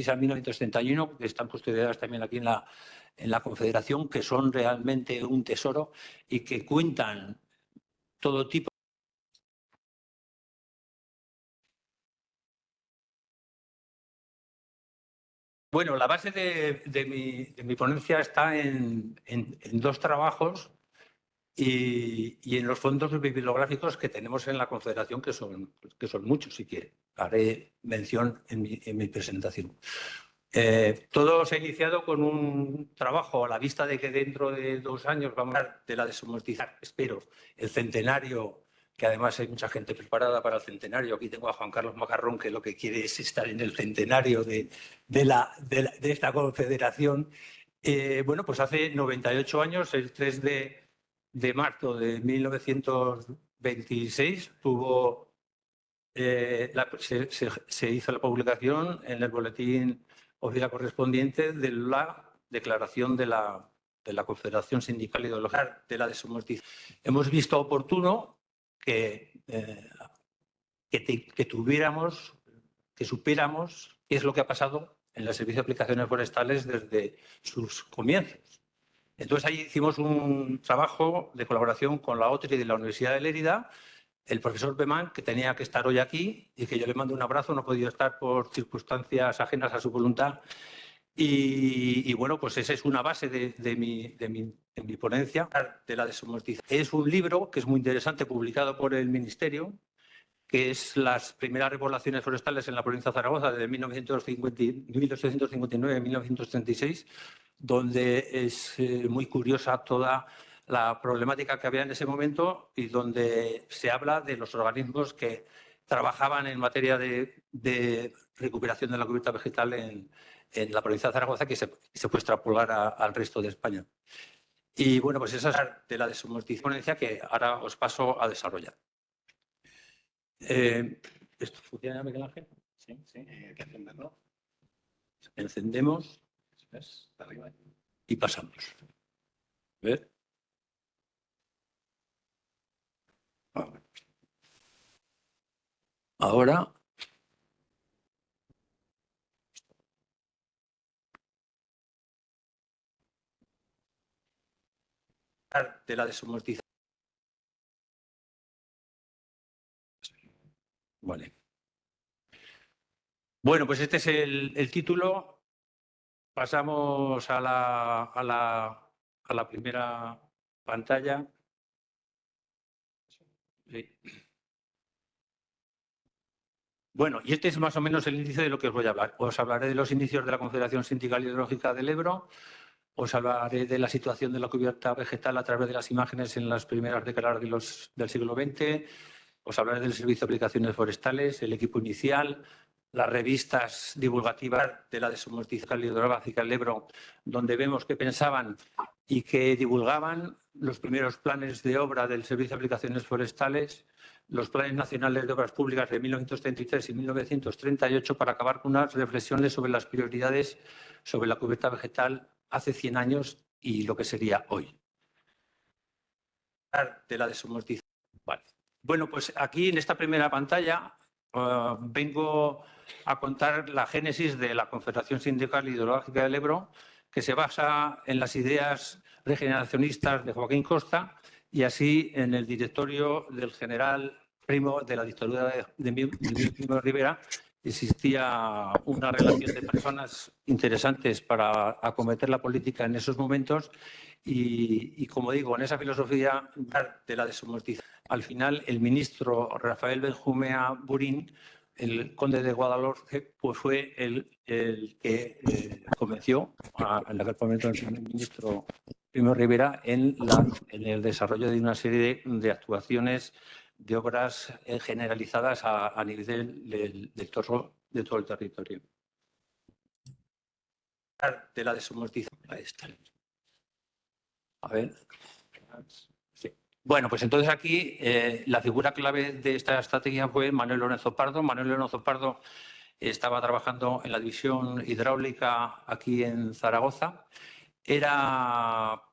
a 1931, que están custodiadas también aquí en la Confederación, que son realmente un tesoro y que cuentan todo tipo. Bueno, la base de mi ponencia está en dos trabajos y en los fondos bibliográficos que tenemos en la Confederación, que son muchos, si quiere. Haré mención en mi presentación. Todo se ha iniciado con un trabajo a la vista de que dentro de 2 años vamos a hablar de la desamortizar, espero, el centenario, que además hay mucha gente preparada para el centenario. Aquí tengo a Juan Carlos Macarrón, que lo que quiere es estar en el centenario de esta confederación. Bueno, pues hace 98 años, el 3 de marzo de 1926, se hizo la publicación en el boletín oficial correspondiente de la declaración de la Confederación Sindical Ideológica de la Desamortización. Hemos visto oportuno que supiéramos qué es lo que ha pasado en el Servicio de Aplicaciones Forestales desde sus comienzos. Entonces ahí hicimos un trabajo de colaboración con la OTRI de la Universidad de Lérida, el profesor Bemán, que tenía que estar hoy aquí y que yo le mando un abrazo, no ha podido estar por circunstancias ajenas a su voluntad. Y bueno, pues esa es una base de mi ponencia de la desamortización. Es un libro que es muy interesante, publicado por el Ministerio, que es las primeras repoblaciones forestales en la provincia de Zaragoza desde 1859 a 1936, donde es muy curiosa toda la problemática que había en ese momento y donde se habla de los organismos que trabajaban en materia de recuperación de la cubierta vegetal en la provincia de Zaragoza, que se puede extrapolar al resto de España. Y bueno, pues esa es de la desamortización que ahora os paso a desarrollar. ¿Esto funciona, Miguel Ángel? Sí, sí. Hay que encenderlo. Encendemos y pasamos. ¿Ves? Ahora. De la desamortización. Vale. Bueno, pues este es el título. Pasamos a la primera pantalla. Sí. Bueno, y este es más o menos el índice de lo que os voy a hablar. Os hablaré de los inicios de la Confederación Sindical Ideológica del Ebro. Os hablaré de la situación de la cubierta vegetal a través de las imágenes en las primeras décadas del siglo XX. Os hablaré del Servicio de Aplicaciones Forestales, el equipo inicial, las revistas divulgativas de la desamortización hidrográfica del Ebro, donde vemos qué pensaban y qué divulgaban, los primeros planes de obra del Servicio de Aplicaciones Forestales, los planes nacionales de obras públicas de 1933 y 1938, para acabar con unas reflexiones sobre las prioridades sobre la cubierta vegetal hace 100 años y lo que sería hoy. De la desamortización. Vale. Bueno, pues aquí en esta primera pantalla vengo a contar la génesis de la Confederación Sindical Ideológica del Ebro, que se basa en las ideas regeneracionistas de Joaquín Costa y así en el directorio del general Primo de la dictadura de Primo de Rivera. Existía una relación de personas interesantes para acometer la política en esos momentos y como digo, en esa filosofía de la desamortización. Al final, el ministro Rafael Benjumea Burín, el conde de Guadalhorce, pues fue el que convenció en aquel momento del ministro Primo Rivera en el desarrollo de una serie de actuaciones, de obras generalizadas a nivel de todo el territorio. De la desamortización. Ahí está. A ver. Sí. Bueno, pues entonces aquí la figura clave de esta estrategia fue Manuel Lorenzo Pardo. Manuel Lorenzo Pardo estaba trabajando en la división hidráulica aquí en Zaragoza. Era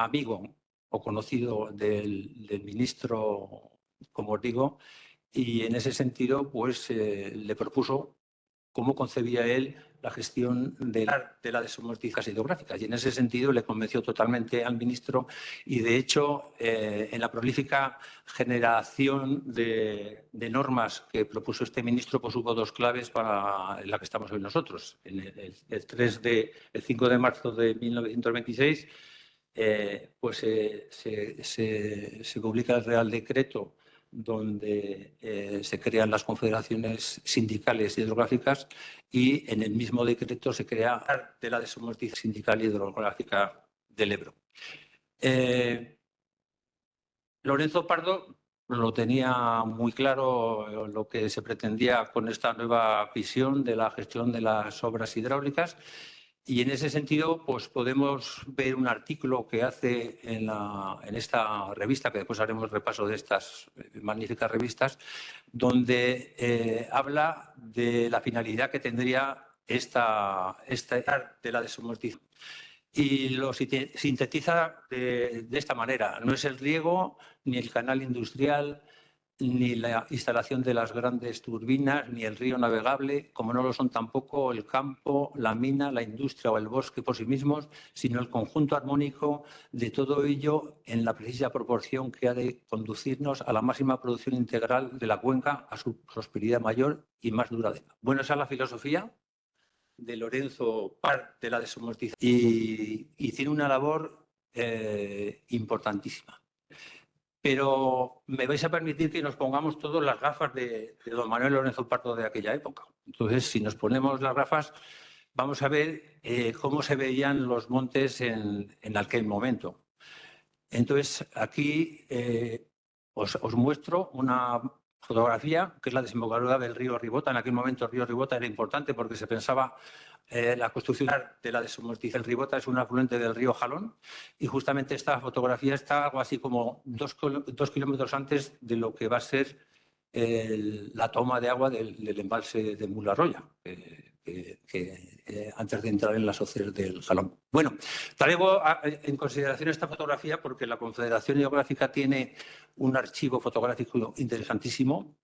amigo o conocido del ministro, como os digo, y en ese sentido pues le propuso cómo concebía él la gestión de la desamortización hidrográficas. Y en ese sentido le convenció totalmente al ministro y, de hecho, en la prolífica generación de normas que propuso este ministro, pues hubo dos claves para la que estamos hoy nosotros. El 5 de marzo de 1926 pues se publica el Real Decreto donde se crean las confederaciones sindicales hidrográficas y en el mismo decreto se crea la desamortización sindical hidrográfica del Ebro. Lorenzo Pardo lo tenía muy claro lo que se pretendía con esta nueva visión de la gestión de las obras hidráulicas. Y en ese sentido, pues podemos ver un artículo que hace en esta revista, que después haremos repaso de estas magníficas revistas, donde habla de la finalidad que tendría esta de la desamortización. Y lo sintetiza de esta manera. No es el riego, ni el canal industrial, ni la instalación de las grandes turbinas, ni el río navegable, como no lo son tampoco el campo, la mina, la industria o el bosque por sí mismos, sino el conjunto armónico de todo ello en la precisa proporción que ha de conducirnos a la máxima producción integral de la cuenca, a su prosperidad mayor y más duradera. Bueno, esa es la filosofía de Lorenzo Pardo de la desamortización y tiene una labor importantísima. Pero me vais a permitir que nos pongamos todos las gafas de don Manuel Lorenzo Pardo de aquella época. Entonces, si nos ponemos las gafas, vamos a ver cómo se veían los montes en aquel momento. Entonces, aquí os muestro una fotografía que es la desembocadura del río Ribota. En aquel momento el río Ribota era importante porque se pensaba la construcción de la desamortización. El Ribota es un afluente del río Jalón y justamente esta fotografía está algo así como 2 kilómetros antes de lo que va a ser la toma de agua del embalse de Mularroya, antes de entrar en las hoces del Jalón. Bueno, traigo en consideración esta fotografía porque la Confederación Hidrográfica tiene un archivo fotográfico interesantísimo,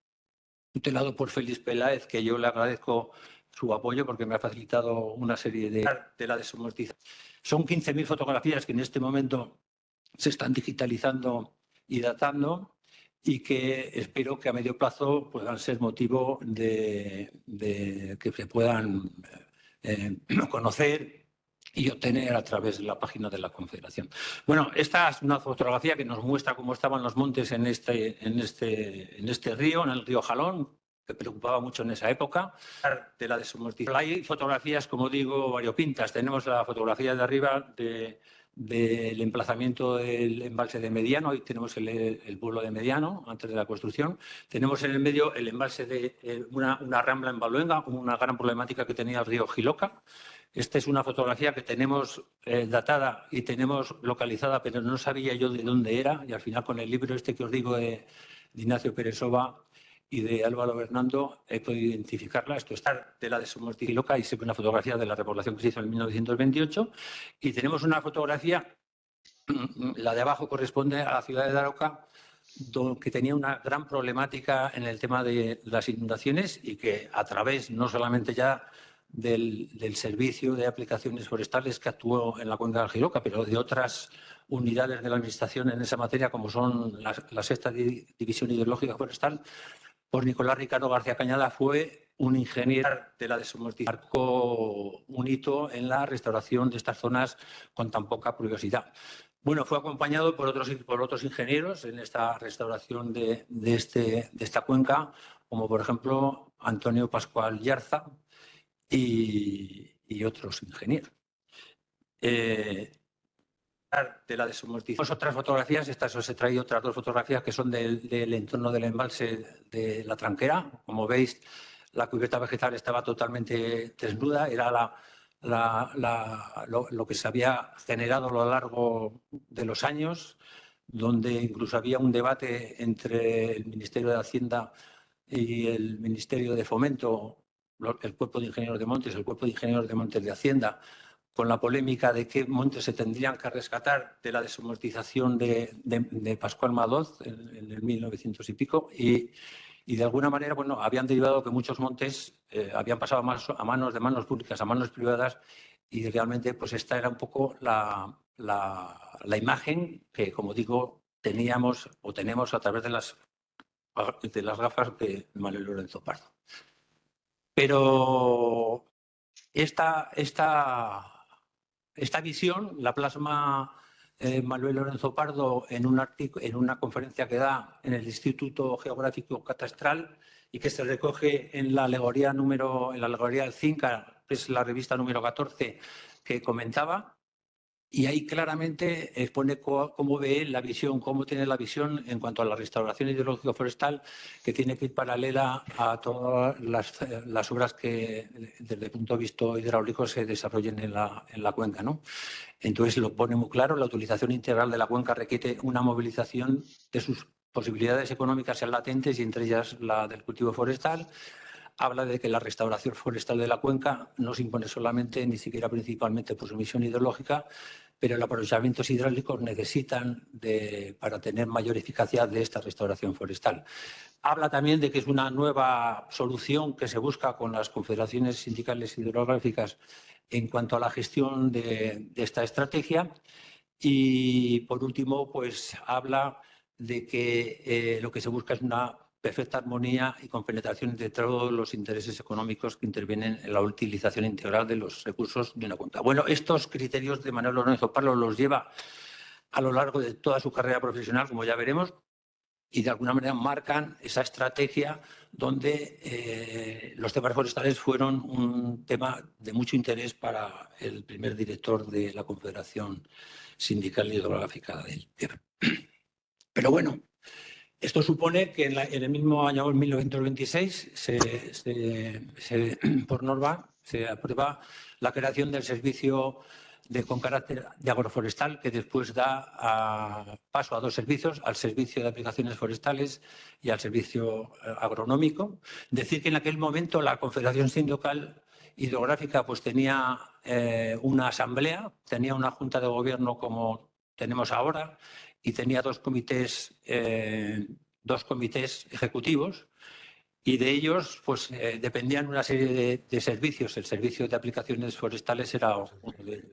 tutelado por Félix Peláez, que yo le agradezco su apoyo porque me ha facilitado una serie de la desamortización. Son 15.000 fotografías que en este momento se están digitalizando y datando y que espero que a medio plazo puedan ser motivo de que se puedan conocer y obtener a través de la página de la Confederación. Bueno, esta es una fotografía que nos muestra cómo estaban los montes en este río, en el río Jalón, que preocupaba mucho en esa época, de la desamortización. Hay fotografías, como digo, variopintas. Tenemos la fotografía de arriba del emplazamiento del embalse de Mediano, y tenemos el pueblo de Mediano, antes de la construcción. Tenemos en el medio el embalse de una rambla en Baluenga, una gran problemática que tenía el río Jiloca. Esta es una fotografía que tenemos datada y tenemos localizada, pero no sabía yo de dónde era, y al final con el libro este que os digo de Ignacio Peresova y de Álvaro Bernando he podido identificarla. Esto está de la desamortización loca y se ve una fotografía de la repoblación que se hizo en 1928. Y tenemos una fotografía, la de abajo corresponde a la ciudad de Daroca, que tenía una gran problemática en el tema de las inundaciones y que a través no solamente ya del servicio de aplicaciones forestales que actuó en la cuenca del Jiloca, pero de otras unidades de la Administración en esa materia, como son la Sexta División Hidrológica Forestal, por Nicolás Ricardo García Cañada, fue un ingeniero de la desamortización. Marcó un hito en la restauración de estas zonas con tan poca pluviosidad. Bueno, fue acompañado por otros ingenieros en esta restauración de esta cuenca, como por ejemplo Antonio Pascual Yarza y otros ingenieros. De la desamortización. Otras fotografías, estas os he traído otras dos fotografías que son del entorno del embalse de la Tranquera. Como veis, la cubierta vegetal estaba totalmente desnuda, era lo que se había generado a lo largo de los años, donde incluso había un debate entre el Ministerio de Hacienda y el Ministerio de Fomento, el Cuerpo de Ingenieros de Montes, el Cuerpo de Ingenieros de Montes de Hacienda, con la polémica de qué montes se tendrían que rescatar de la desamortización de Pascual Madoz en el 1900 y pico. Y y de alguna manera, bueno, habían derivado que muchos montes habían pasado a manos de manos públicas a manos privadas, y realmente pues esta era un poco la imagen que, como digo, teníamos o tenemos a través de las gafas de Manuel Lorenzo Pardo. Pero esta visión la plasma Manuel Lorenzo Pardo en una conferencia que da en el Instituto Geográfico Catastral y que se recoge en la alegoría del CINCA, que es la revista número 14 que comentaba. Y ahí claramente expone cómo ve la visión, cómo tiene la visión en cuanto a la restauración hidrológica forestal, que tiene que ir paralela a todas las obras que, desde el punto de vista hidráulico, se desarrollen en la cuenca, ¿no? Entonces lo pone muy claro: la utilización integral de la cuenca requiere una movilización de sus posibilidades económicas latentes, y entre ellas la del cultivo forestal. Habla de que la restauración forestal de la cuenca no se impone solamente, ni siquiera principalmente, por su misión hidrológica, pero los aprovechamientos hidráulicos necesitan para tener mayor eficacia de esta restauración forestal. Habla también de que es una nueva solución que se busca con las confederaciones sindicales hidrográficas en cuanto a la gestión de esta estrategia. Y, por último, pues habla de que lo que se busca es una perfecta armonía y compenetración de todos los intereses económicos que intervienen en la utilización integral de los recursos de una cuenca. Bueno, estos criterios de Manuel Lorenzo Pardo los lleva a lo largo de toda su carrera profesional, como ya veremos, y de alguna manera marcan esa estrategia donde los temas forestales fueron un tema de mucho interés para el primer director de la Confederación Sindical Hidrográfica del Ter. Pero bueno, esto supone que en el mismo año 1926 por norma se aprueba la creación del servicio con carácter de agroforestal, que después da paso a dos servicios: al servicio de aplicaciones forestales y al servicio agronómico. Decir que en aquel momento la Confederación Sindical Hidrográfica pues tenía una asamblea, tenía una junta de gobierno como tenemos ahora, y tenía dos comités ejecutivos, y de ellos pues dependían una serie de servicios. El servicio de aplicaciones forestales era uno de ellos.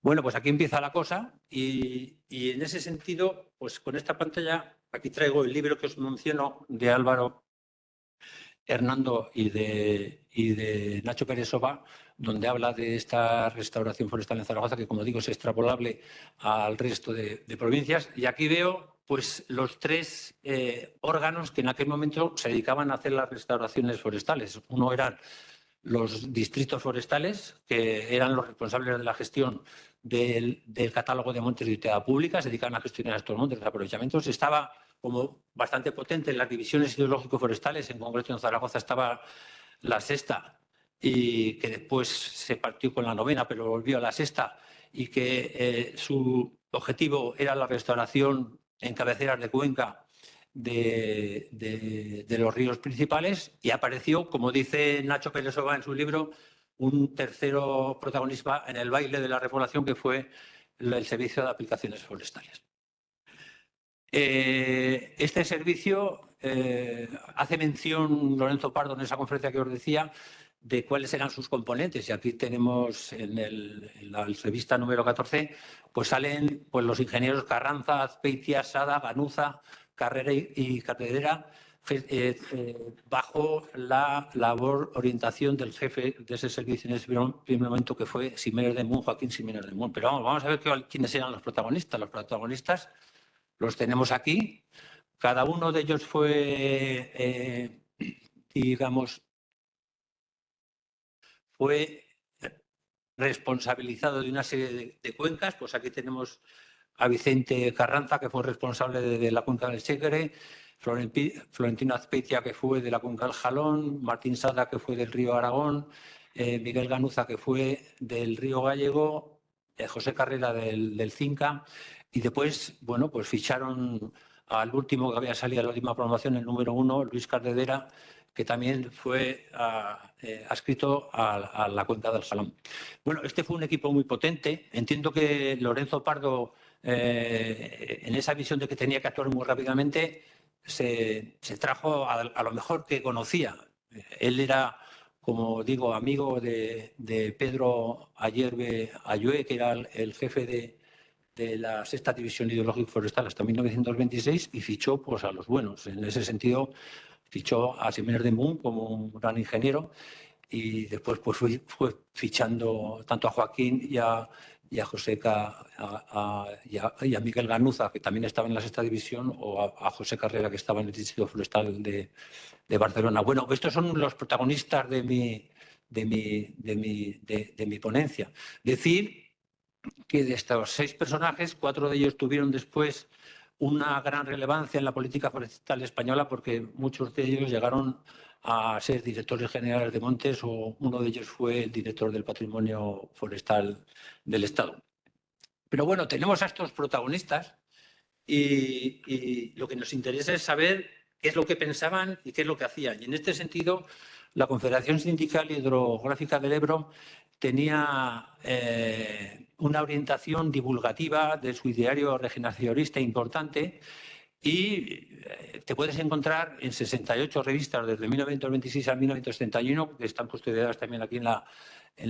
Bueno, pues aquí empieza la cosa, y en ese sentido, pues con esta pantalla, aquí traigo el libro que os menciono de Álvaro Hernando y de Nacho Pérez Soba, donde habla de esta restauración forestal en Zaragoza, que, como digo, es extrapolable al resto de provincias. Y aquí veo pues los tres órganos que en aquel momento se dedicaban a hacer las restauraciones forestales. Uno eran los distritos forestales, que eran los responsables de la gestión del catálogo de montes de utilidad pública, se dedicaban a gestionar estos montes de aprovechamientos. Estaba como bastante potente en las divisiones hidrológico-forestales. En concreto, en Zaragoza estaba la sexta, y que después se partió con la novena, pero volvió a la sexta, y que su objetivo era la restauración en cabeceras de cuenca de los ríos principales. Y apareció, como dice Nacho Pérez Soba en su libro, un tercero protagonista en el baile de la repoblación, que fue el servicio de aplicaciones forestales. Este servicio hace mención Lorenzo Pardo en esa conferencia que os decía de cuáles eran sus componentes, y aquí tenemos en la revista número 14, pues salen pues los ingenieros Carranza, Azpeitia, Sada, Ganuza, Carrera y Carretera, bajo la orientación del jefe de ese servicio en ese primer momento, que fue Joaquín Ximénez de Mon. Pero vamos a ver quiénes eran los protagonistas. Los protagonistas los tenemos aquí. Cada uno de ellos fue, fue responsabilizado de una serie de cuencas. Pues aquí tenemos a Vicente Carranza, que fue responsable de la cuenca del Segre; Florentino Azpeitia, que fue de la cuenca del Jalón; Martín Sada, que fue del río Aragón; Miguel Ganuza, que fue del río Gallego; José Carrera del Cinca. Y después, bueno, pues ficharon al último que había salido en la última promoción, el número 1, Luis Carretera, que también fue adscrito a la cuenca del Jalón. Bueno, este fue un equipo muy potente. Entiendo que Lorenzo Pardo, en esa visión de que tenía que actuar muy rápidamente, se trajo a lo mejor que conocía. Él era, como digo, amigo de Pedro Ayerbe Ayue, que era el jefe de la Sexta División Hidrológica Forestal hasta 1926, y fichó pues, a los buenos. En ese sentido, fichó a Ximénez de Munt como un gran ingeniero, y después pues, fue fichando tanto a Joaquín y a Joseca y a Miguel Ganuza, que también estaba en la Sexta División, o a José Carrera, que estaba en el Distrito Forestal de Barcelona. Bueno, estos son los protagonistas de mi ponencia. Decir que de estos 6 personajes, 4 de ellos tuvieron después una gran relevancia en la política forestal española, porque muchos de ellos llegaron a ser directores generales de montes, o uno de ellos fue el director del patrimonio forestal del Estado. Pero bueno, tenemos a estos protagonistas y lo que nos interesa es saber qué es lo que pensaban y qué es lo que hacían. Y en este sentido, la Confederación Sindical Hidrográfica del Ebro tenía una orientación divulgativa de su ideario regeneracionista importante, y te puedes encontrar en 68 revistas desde 1926 a 1971, que están custodiadas también aquí en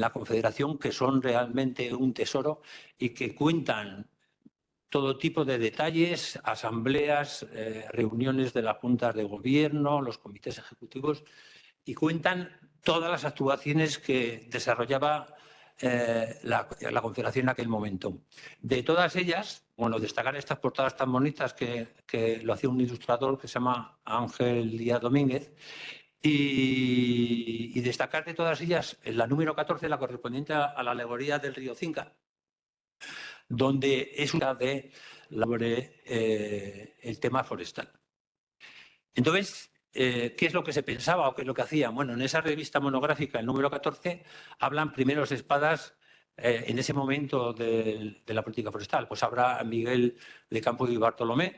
la Confederación, que son realmente un tesoro y que cuentan todo tipo de detalles, asambleas, reuniones de las juntas de gobierno, los comités ejecutivos, y cuentan todas las actuaciones que desarrollaba la Confederación en aquel momento. De todas ellas, bueno, destacar estas portadas tan bonitas que lo hacía un ilustrador que se llama Ángel Díaz Domínguez, y destacar de todas ellas la número 14, la correspondiente a la alegoría del río Cinca, donde es una sobre el tema forestal. Entonces, ¿qué es lo que se pensaba o qué es lo que hacían? Bueno, en esa revista monográfica, el número 14, hablan primeros espadas en ese momento de la política forestal. Pues habla Miguel de Campo y Bartolomé,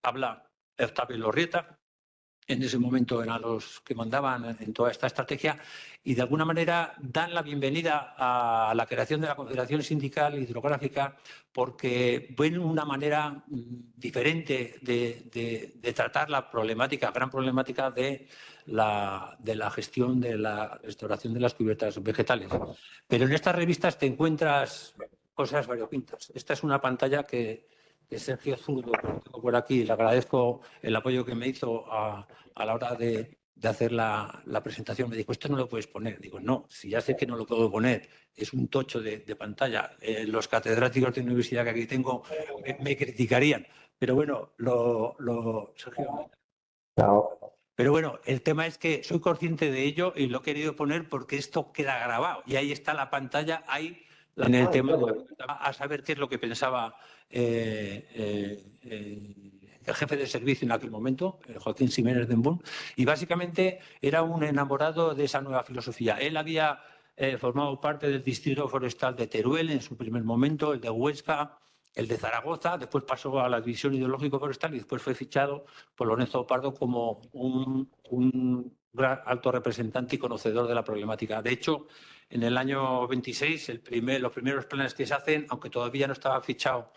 habla Octavio Lorrieta, en ese momento eran los que mandaban en toda esta estrategia, y de alguna manera dan la bienvenida a la creación de la Confederación Sindical Hidrográfica, porque ven una manera diferente de tratar la problemática, gran problemática de la gestión de la restauración de las cubiertas vegetales. Pero en estas revistas te encuentras cosas variopintas. Esta es una pantalla que Sergio Zurdo, que lo tengo por aquí, le agradezco el apoyo que me hizo a la hora de hacer la presentación. Me dijo, esto no lo puedes poner. Digo, no, si ya sé que no lo puedo poner, es un tocho de pantalla. Los catedráticos de universidad que aquí tengo me criticarían. Pero bueno, Sergio. Pero bueno, el tema es que soy consciente de ello y lo he querido poner porque esto queda grabado. Y ahí está la pantalla, ahí en el tema a saber qué es lo que pensaba el jefe de servicio en aquel momento, Joaquín Ximénez de Munt, y básicamente era un enamorado de esa nueva filosofía. Él había formado parte del Distrito Forestal de Teruel en su primer momento, el de Huesca, el de Zaragoza, después pasó a la División Hidrológico Forestal y después fue fichado por Lorenzo Pardo como un gran alto representante y conocedor de la problemática. De hecho, en el año 26, los primeros planes que se hacen, aunque todavía no estaba fichado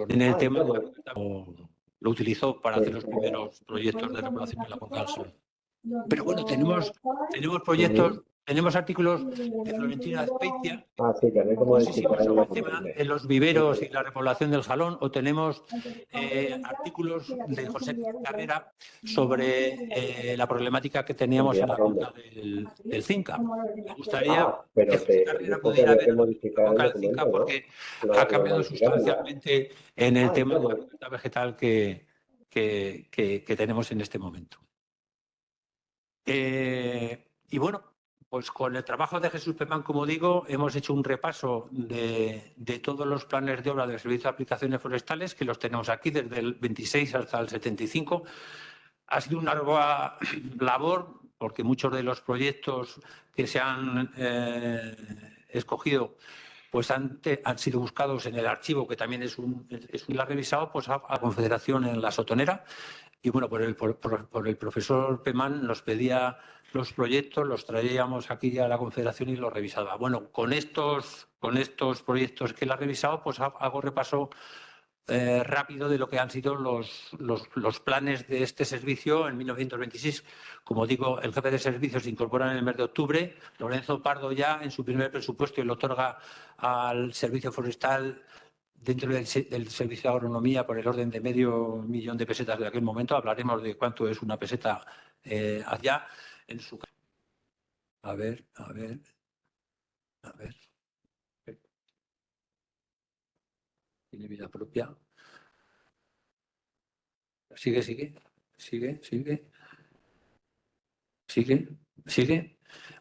en el tema, lo utilizó para hacer los primeros proyectos de regulación de la cuenca del Jalón. Pero bueno, tenemos proyectos, tenemos artículos de Florentina Azpeitia, sobre el tema de los viveros y la repoblación del Jalón, o tenemos artículos de José Carrera sobre la problemática que teníamos en la cuenca del Cinca. Me gustaría que José Carrera pudiera ver la cuenca del Cinca, porque ha cambiado sustancialmente en el tema de la cuenca vegetal que tenemos en este momento. Y bueno, pues con el trabajo de Jesús Pemán, como digo, hemos hecho un repaso de todos los planes de obra del Servicio de Aplicaciones Forestales, que los tenemos aquí desde el 26 hasta el 75. Ha sido una ardua labor, porque muchos de los proyectos que se han escogido pues han sido buscados en el archivo, que también es un revisado, pues a Confederación en la Sotonera. Y bueno, por el profesor Pemán nos pedía los proyectos, los traíamos aquí a la Confederación y los revisaba. Bueno, con estos proyectos que él ha revisado, pues hago repaso rápido de lo que han sido los planes de este servicio en 1926. Como digo, el jefe de servicio se incorpora en el mes de octubre. Lorenzo Pardo ya en su primer presupuesto y lo otorga al servicio forestal dentro del servicio de agronomía por el orden de $500.000 de pesetas de aquel momento. Hablaremos de cuánto es una peseta allá. En su... A ver. Tiene vida propia. Sigue.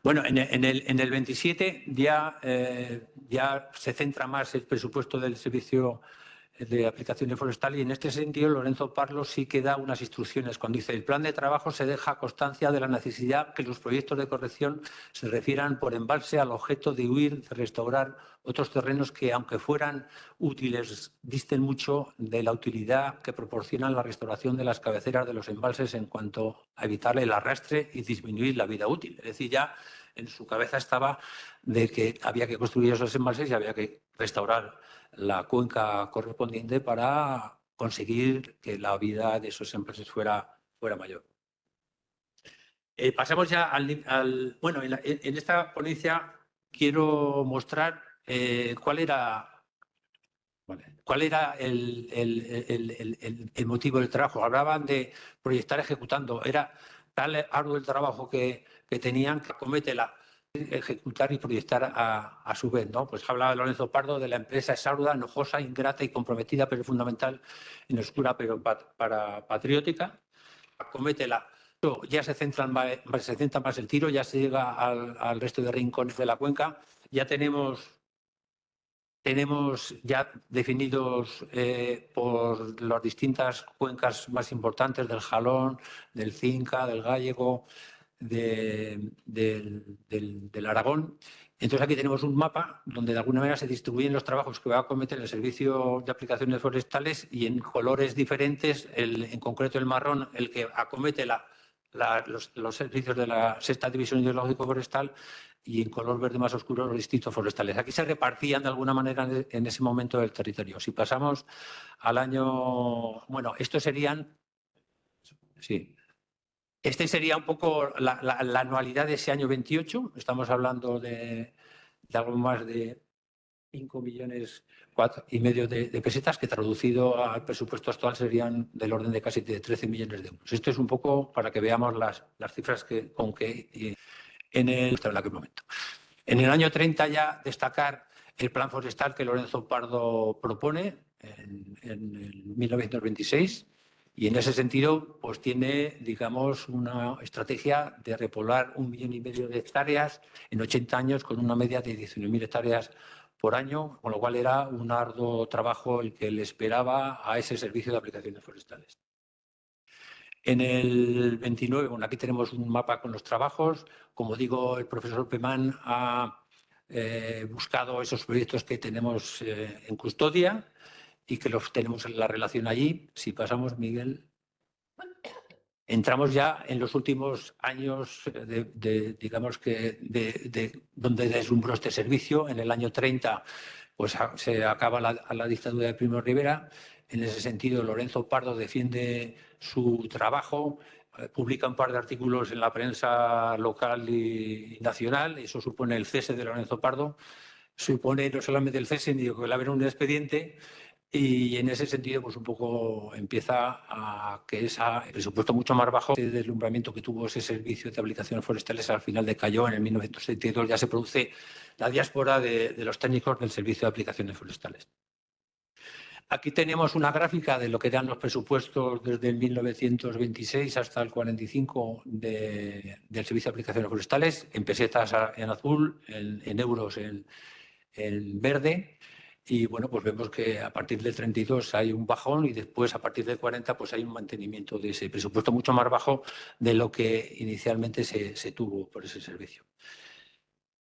Bueno, en el 27 ya se centra más el presupuesto del servicio de aplicaciones forestales y en este sentido Lorenzo Pardo sí que da unas instrucciones cuando dice el plan de trabajo se deja constancia de la necesidad que los proyectos de corrección se refieran por embalse al objeto de huir, de restaurar otros terrenos que aunque fueran útiles disten mucho de la utilidad que proporcionan la restauración de las cabeceras de los embalses en cuanto a evitar el arrastre y disminuir la vida útil. Es decir, ya en su cabeza estaba de que había que construir esos embalses y había que restaurar la cuenca correspondiente para conseguir que la vida de esos embalses fuera mayor. Pasamos ya bueno, en esta ponencia quiero mostrar cuál era el motivo del trabajo. Hablaban de proyectar ejecutando. Era tal arduo el trabajo que tenían que acométela ejecutar y proyectar a su vez, ¿no? Pues hablaba Lorenzo Pardo de la empresa exauda, enojosa, ingrata y comprometida, pero fundamental, en oscura, pero patriótica. Acométela. Ya se centra más el tiro, ya se llega al resto de rincones de la cuenca. Ya tenemos ya definidos por las distintas cuencas más importantes del Jalón, del Cinca, del Gállego, del Aragón. Entonces aquí tenemos un mapa donde de alguna manera se distribuyen los trabajos que va a acometer el servicio de aplicaciones forestales y en colores diferentes, en concreto el marrón, el que acomete los servicios de la Sexta División Hidrológico Forestal y en color verde más oscuro los distritos forestales. Aquí se repartían de alguna manera en ese momento del territorio. Si pasamos al año... Bueno, estos serían... Sí. Este sería un poco la anualidad de ese año 28. Estamos hablando de algo más de 5,5 millones de pesetas, que traducido al presupuesto actual serían del orden de casi de 13 millones de euros. Esto es un poco para que veamos las cifras con que en aquel momento. En el año 30 ya destacar el plan forestal que Lorenzo Pardo propone en 1926. Y en ese sentido, pues tiene, digamos, una estrategia de repoblar 1,5 millones de hectáreas en 80 años con una media de 19.000 hectáreas por año, con lo cual era un arduo trabajo el que le esperaba a ese servicio de aplicaciones forestales. En el 29, bueno, aquí tenemos un mapa con los trabajos. Como digo, el profesor Pemán ha buscado esos proyectos que tenemos en custodia y que los tenemos en la relación allí. Si pasamos, Miguel, entramos ya en los últimos años digamos que donde deslumbró este servicio. En el año 30 pues, se acaba la dictadura de Primo de Rivera. En ese sentido, Lorenzo Pardo defiende su trabajo, publica un par de artículos en la prensa local y nacional. Eso supone el cese de Lorenzo Pardo. Supone no solamente el cese, sino que va a haber un expediente. Y en ese sentido, pues un poco empieza a que el presupuesto mucho más bajo, el deslumbramiento que tuvo ese servicio de aplicaciones forestales al final decayó. En el 1972 ya se produce la diáspora de los técnicos del servicio de aplicaciones forestales. Aquí tenemos una gráfica de lo que eran los presupuestos desde el 1926 hasta el 45 del servicio de aplicaciones forestales, en pesetas en azul, en euros en verde. Y bueno, pues vemos que a partir del 32 hay un bajón y después a partir del 40 pues hay un mantenimiento de ese presupuesto mucho más bajo de lo que inicialmente se tuvo por ese servicio.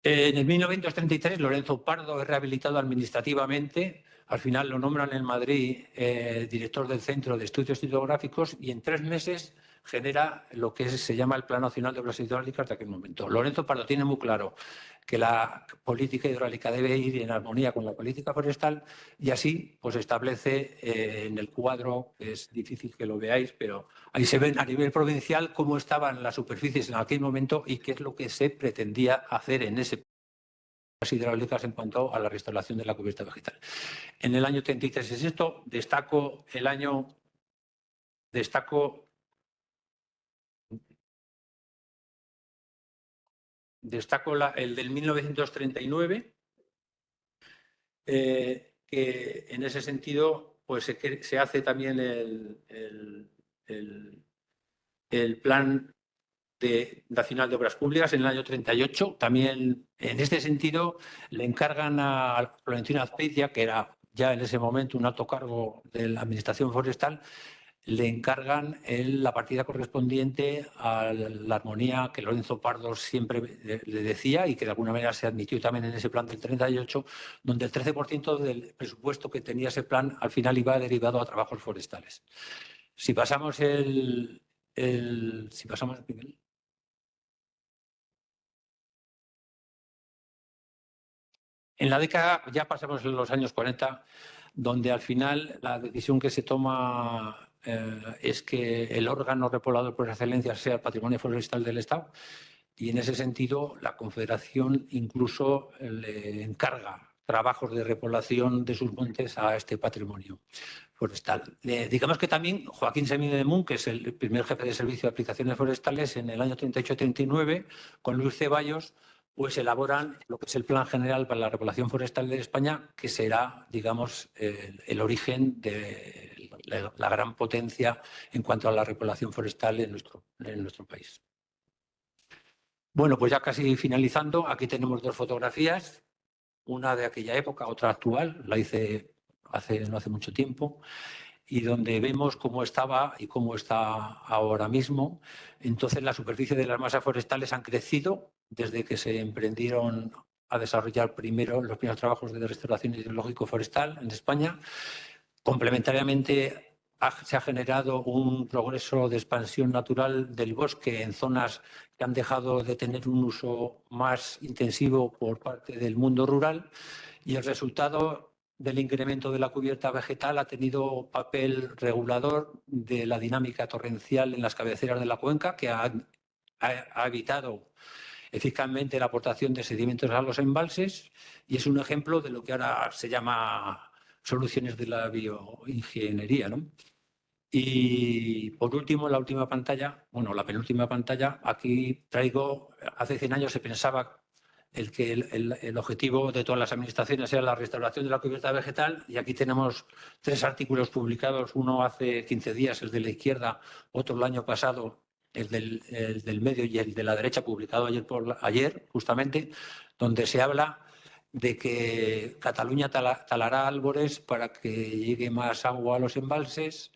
En el 1933 Lorenzo Pardo es rehabilitado administrativamente. Al final lo nombran en Madrid director del Centro de Estudios Hidrográficos y en 3 meses genera lo que se llama el Plan Nacional de Obras Hidráulicas de aquel momento. Lorenzo Pardo tiene muy claro que la política hidráulica debe ir en armonía con la política forestal y así pues establece en el cuadro, que es difícil que lo veáis, pero ahí se ven a nivel provincial cómo estaban las superficies en aquel momento y qué es lo que se pretendía hacer en ese hidráulicas en cuanto a la restauración de la cubierta vegetal. En el año 33 es esto, destaco el del 1939, que en ese sentido pues se hace también el Plan Nacional de Obras Públicas en el año 38. También en este sentido le encargan a Florentino Azpeitia, que era ya en ese momento un alto cargo de la Administración Forestal, le encargan la partida correspondiente a la armonía que Lorenzo Pardo siempre le decía y que de alguna manera se admitió también en ese plan del 38, donde el 13% del presupuesto que tenía ese plan al final iba derivado a trabajos forestales. Si pasamos si pasamos el primer. En la década, ya pasamos en los años 40, donde al final la decisión que se toma es que el órgano repoblador por excelencia sea el patrimonio forestal del Estado, y en ese sentido la Confederación incluso le encarga trabajos de repoblación de sus montes a este patrimonio forestal. Digamos que también Joaquín Semide de Mun, que es el primer jefe de servicio de aplicaciones forestales, en el año 38-39, con Luis Ceballos, pues elaboran lo que es el Plan General para la Repoblación Forestal de España, que será, digamos, el origen de la gran potencia en cuanto a la repoblación forestal en nuestro país. Bueno, pues ya casi finalizando, aquí tenemos dos fotografías, una de aquella época, otra actual, la hice no hace mucho tiempo, y donde vemos cómo estaba y cómo está ahora mismo. Entonces, la superficie de las masas forestales han crecido desde que se emprendieron a desarrollar los primeros trabajos de restauración hidrológico-forestal en España. Complementariamente, se ha generado un progreso de expansión natural del bosque en zonas que han dejado de tener un uso más intensivo por parte del mundo rural, y el resultado del incremento de la cubierta vegetal ha tenido papel regulador de la dinámica torrencial en las cabeceras de la cuenca, que ha evitado eficazmente la aportación de sedimentos a los embalses, y es un ejemplo de lo que ahora se llama soluciones de la bioingeniería, ¿no? Y por último, la última pantalla, bueno, la penúltima pantalla, aquí traigo, hace 100 años se pensaba que el objetivo de todas las administraciones era la restauración de la cubierta vegetal, y aquí tenemos 3 artículos publicados, uno hace 15 días, el de la izquierda, otro el año pasado, el del medio, y el de la derecha, publicado ayer justamente, donde se habla de que Cataluña talará árboles para que llegue más agua a los embalses,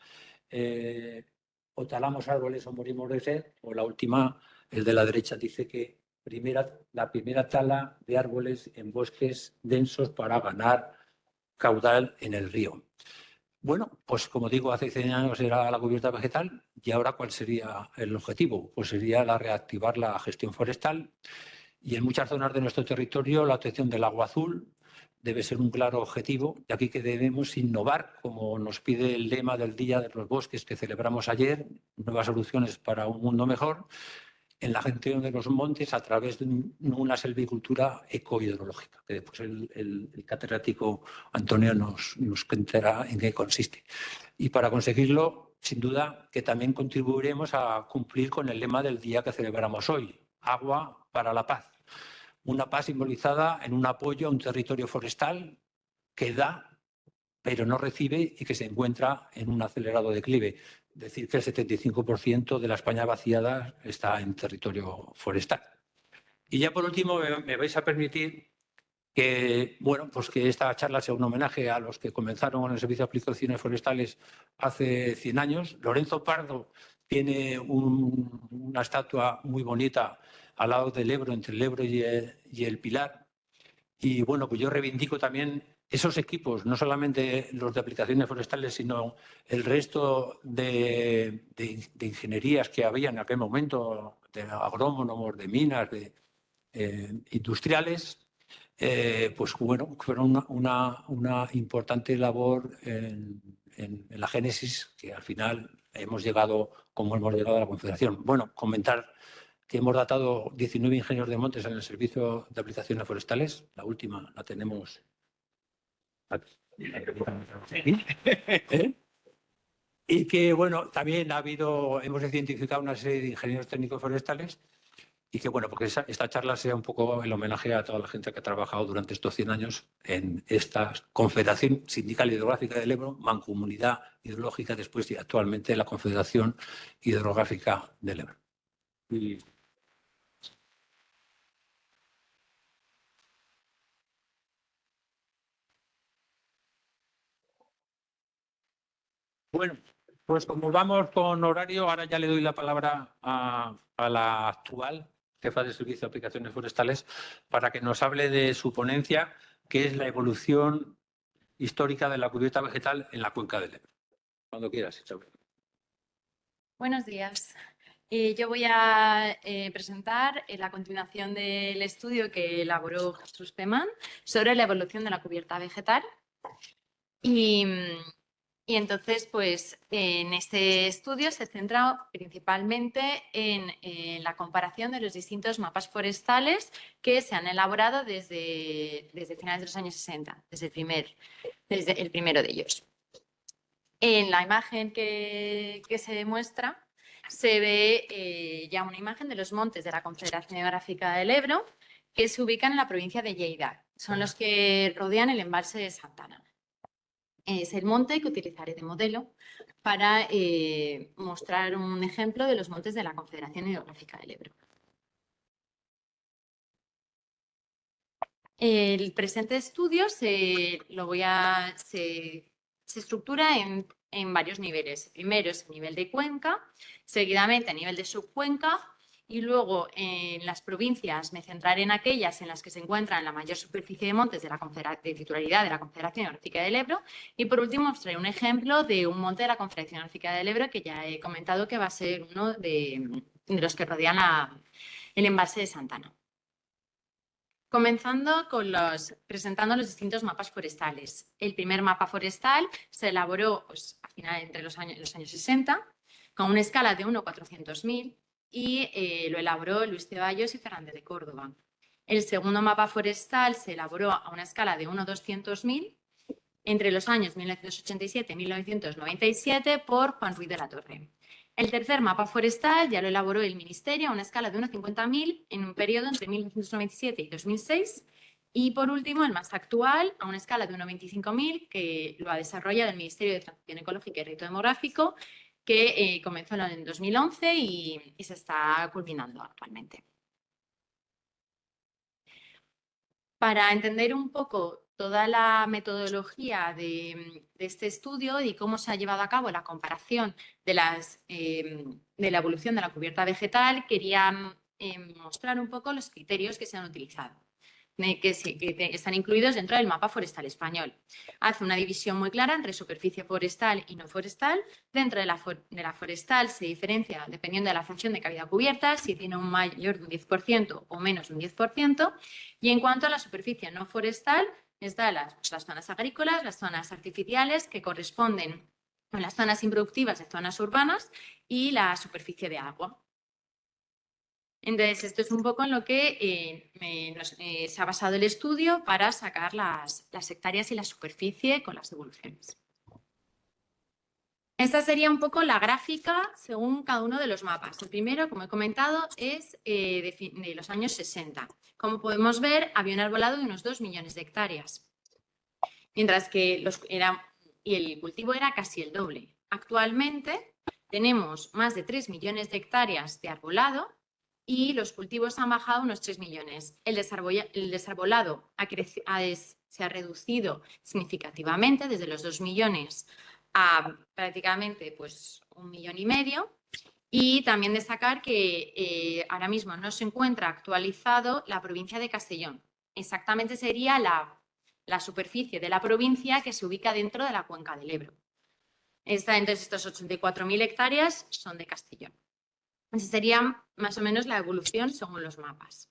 o talamos árboles o morimos de sed, o la última, el de la derecha, dice que la primera tala de árboles en bosques densos para ganar caudal en el río. Bueno, pues como digo, hace 100 años era la cubierta vegetal, y ahora ¿cuál sería el objetivo? Pues sería reactivar la gestión forestal, y en muchas zonas de nuestro territorio la obtención del agua azul debe ser un claro objetivo, y aquí que debemos innovar, como nos pide el lema del Día de los Bosques que celebramos ayer, nuevas soluciones para un mundo mejor, en la gestión de los montes a través de una selvicultura ecohidrológica, que después el catedrático Antonio nos contará en qué consiste. Y para conseguirlo, sin duda, que también contribuiremos a cumplir con el lema del día que celebramos hoy, agua para la paz. Una paz simbolizada en un apoyo a un territorio forestal que da, pero no recibe, y que se encuentra en un acelerado declive. Es decir, que el 75% de la España vaciada está en territorio forestal. Y ya por último, me vais a permitir que, bueno, pues que esta charla sea un homenaje a los que comenzaron con el servicio de aplicaciones forestales hace 100 años. Lorenzo Pardo tiene una estatua muy bonita al lado del Ebro, entre el Ebro y el Pilar. Y bueno, pues yo reivindico también esos equipos, no solamente los de aplicaciones forestales, sino el resto de ingenierías que había en aquel momento, de agrónomos, de minas, de industriales, pues bueno, fueron una importante labor en la génesis, que al final hemos llegado como hemos llegado a la Confederación. Bueno, comentar que hemos datado 19 ingenieros de montes en el servicio de aplicaciones forestales. La última la tenemos aquí. Y que, bueno, también hemos identificado una serie de ingenieros técnicos forestales y que, bueno, porque esta charla sea un poco el homenaje a toda la gente que ha trabajado durante estos 100 años en esta Confederación Sindical Hidrográfica del Ebro, Mancomunidad Hidrológica, después y actualmente la Confederación Hidrográfica del Ebro. Y... Bueno, pues como vamos con horario, ahora ya le doy la palabra a la actual jefa de Servicio de Aplicaciones Forestales para que nos hable de su ponencia, que es la evolución histórica de la cubierta vegetal en la cuenca del Ebro. Cuando quieras, Isabel. Buenos días. Yo voy a presentar la continuación del estudio que elaboró Jesús Pemán sobre la evolución de la cubierta vegetal. Y entonces, pues, en este estudio se centra principalmente en la comparación de los distintos mapas forestales que se han elaborado desde finales de los años 60, desde el primero de ellos. En la imagen que se muestra se ve ya una imagen de los montes de la Confederación Hidrográfica del Ebro que se ubican en la provincia de Lleida. Son los que rodean el embalse de Santana. Es el monte que utilizaré de modelo para mostrar un ejemplo de los montes de la Confederación Hidrográfica del Ebro. El presente estudio se estructura en varios niveles. Primero es el nivel de cuenca, seguidamente a nivel de subcuenca y luego en las provincias me centraré en aquellas en las que se encuentran la mayor superficie de montes de titularidad de la Confederación Hidrográfica del Ebro y por último os traeré un ejemplo de un monte de la Confederación Hidrográfica del Ebro que ya he comentado que va a ser uno de los que rodean el embalse de Santana. Comenzando presentando los distintos mapas forestales. El primer mapa forestal se elaboró pues, al final entre los años 60 con una escala de 1:400.000 y lo elaboró Luis Ceballos y Fernández de Córdoba. El segundo mapa forestal se elaboró a una escala de 1:200.000 entre los años 1987 y 1997 por Juan Ruiz de la Torre. El tercer mapa forestal ya lo elaboró el Ministerio a una escala de 1:50.000 en un periodo entre 1997 y 2006. Y por último, el más actual, a una escala de 1:25.000, que lo ha desarrollado el Ministerio de Transición Ecológica y Reto Demográfico, que comenzó en 2011 y se está culminando actualmente. Para entender un poco toda la metodología de este estudio y cómo se ha llevado a cabo la comparación de la evolución de la cubierta vegetal, quería mostrar un poco los criterios que se han utilizado, que están incluidos dentro del mapa forestal español. Hace una división muy clara entre superficie forestal y no forestal. Dentro de la forestal se diferencia dependiendo de la función de cavidad cubierta, si tiene un mayor de un 10% o menos de un 10%. Y en cuanto a la superficie no forestal, están las zonas agrícolas, las zonas artificiales que corresponden con las zonas improductivas de zonas urbanas y la superficie de agua. Entonces, esto es un poco en lo que se ha basado el estudio para sacar las hectáreas y la superficie con las devoluciones. Esta sería un poco la gráfica según cada uno de los mapas. El primero, como he comentado, es de los años 60. Como podemos ver, había un arbolado de unos 2 millones de hectáreas, mientras que el cultivo era casi el doble. Actualmente tenemos más de 3 millones de hectáreas de arbolado y los cultivos han bajado unos 3 millones. El desarbolado se ha reducido significativamente desde los 2 millones a prácticamente pues, 1,5 millones. Y también destacar que ahora mismo no se encuentra actualizado la provincia de Castellón. Exactamente sería la superficie de la provincia que se ubica dentro de la cuenca del Ebro. Entonces, estos 84.000 hectáreas son de Castellón. Esa sería más o menos la evolución según los mapas.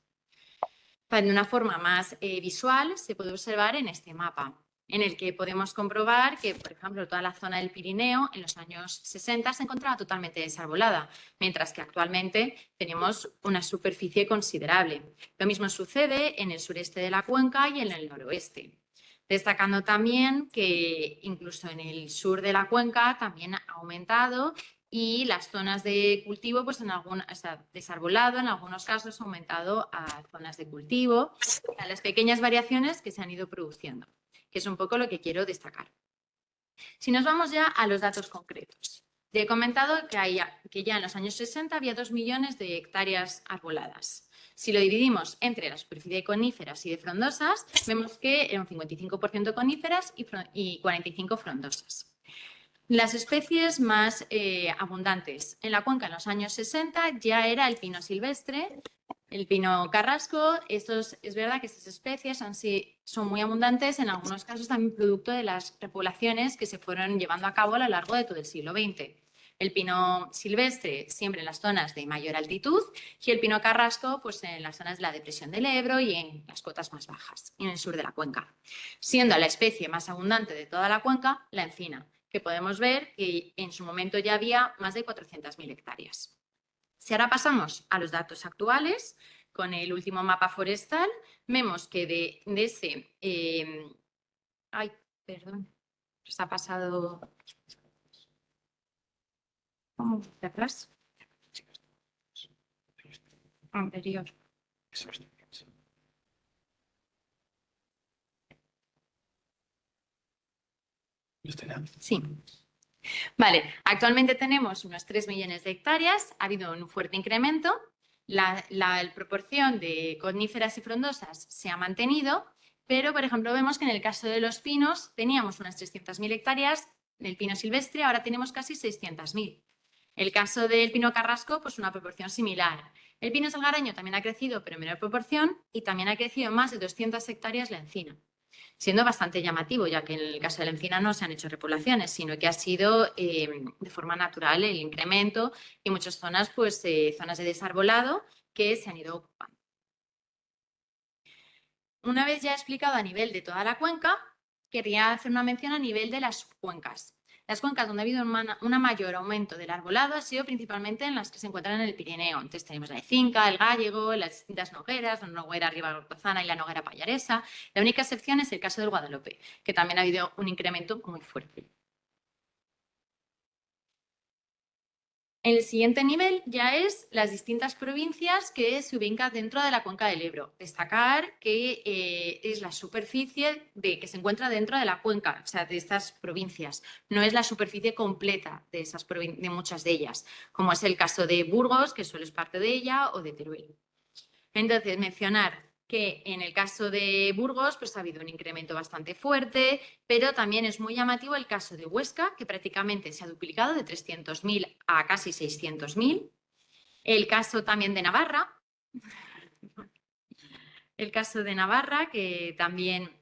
De una forma más visual se puede observar en este mapa, en el que podemos comprobar que, por ejemplo, toda la zona del Pirineo en los años 60 se encontraba totalmente desarbolada, mientras que actualmente tenemos una superficie considerable. Lo mismo sucede en el sureste de la cuenca y en el noroeste. Destacando también que incluso en el sur de la cuenca también ha aumentado y las zonas de cultivo, pues desarbolado, en algunos casos ha aumentado a zonas de cultivo, a las pequeñas variaciones que se han ido produciendo, que es un poco lo que quiero destacar. Si nos vamos ya a los datos concretos. Te he comentado que ya en los años 60 había 2 millones de hectáreas arboladas. Si lo dividimos entre la superficie de coníferas y de frondosas, vemos que era un 55% coníferas y 45% frondosas. Las especies más abundantes en la cuenca en los años 60 ya era el pino silvestre, el pino carrasco. Es verdad que estas especies son muy abundantes, en algunos casos también producto de las repoblaciones que se fueron llevando a cabo a lo largo de todo el siglo XX. El pino silvestre siempre en las zonas de mayor altitud y el pino carrasco pues en las zonas de la depresión del Ebro y en las cotas más bajas, en el sur de la cuenca. Siendo la especie más abundante de toda la cuenca la encina, que podemos ver que en su momento ya había más de 400.000 hectáreas. Si ahora pasamos a los datos actuales, con el último mapa forestal, vemos que de ese... ay, perdón, se ha pasado... ¿Cómo? ¿De atrás? Anterior. Sí. Vale, actualmente tenemos unos 3 millones de hectáreas, ha habido un fuerte incremento, la proporción de coníferas y frondosas se ha mantenido, pero, por ejemplo, vemos que en el caso de los pinos teníamos unas 300.000 hectáreas del pino silvestre, ahora tenemos casi 600.000. El caso del pino carrasco, pues una proporción similar. El pino salgareño también ha crecido, pero en menor proporción, y también ha crecido más de 200 hectáreas la encina, siendo bastante llamativo, ya que en el caso de la encina no se han hecho repoblaciones, sino que ha sido de forma natural el incremento y muchas zonas, pues zonas de desarbolado que se han ido ocupando. Una vez ya explicado a nivel de toda la cuenca, quería hacer una mención a nivel de las subcuencas. Las cuencas donde ha habido un mayor aumento del arbolado ha sido principalmente en las que se encuentran en el Pirineo. Entonces tenemos la de Cinca, el Gállego, las distintas nogueras, la noguera Ribarrozana y la noguera Pallaresa. La única excepción es el caso del Guadalupe, que también ha habido un incremento muy fuerte. El siguiente nivel ya es las distintas provincias que se ubican dentro de la cuenca del Ebro. Destacar que es la superficie que se encuentra dentro de la cuenca, o sea, de estas provincias. No es la superficie completa de muchas de ellas, como es el caso de Burgos, que solo es parte de ella, o de Teruel. Entonces, mencionar que en el caso de Burgos pues ha habido un incremento bastante fuerte, pero también es muy llamativo el caso de Huesca, que prácticamente se ha duplicado de 300.000 a casi 600.000. El caso también de Navarra, que también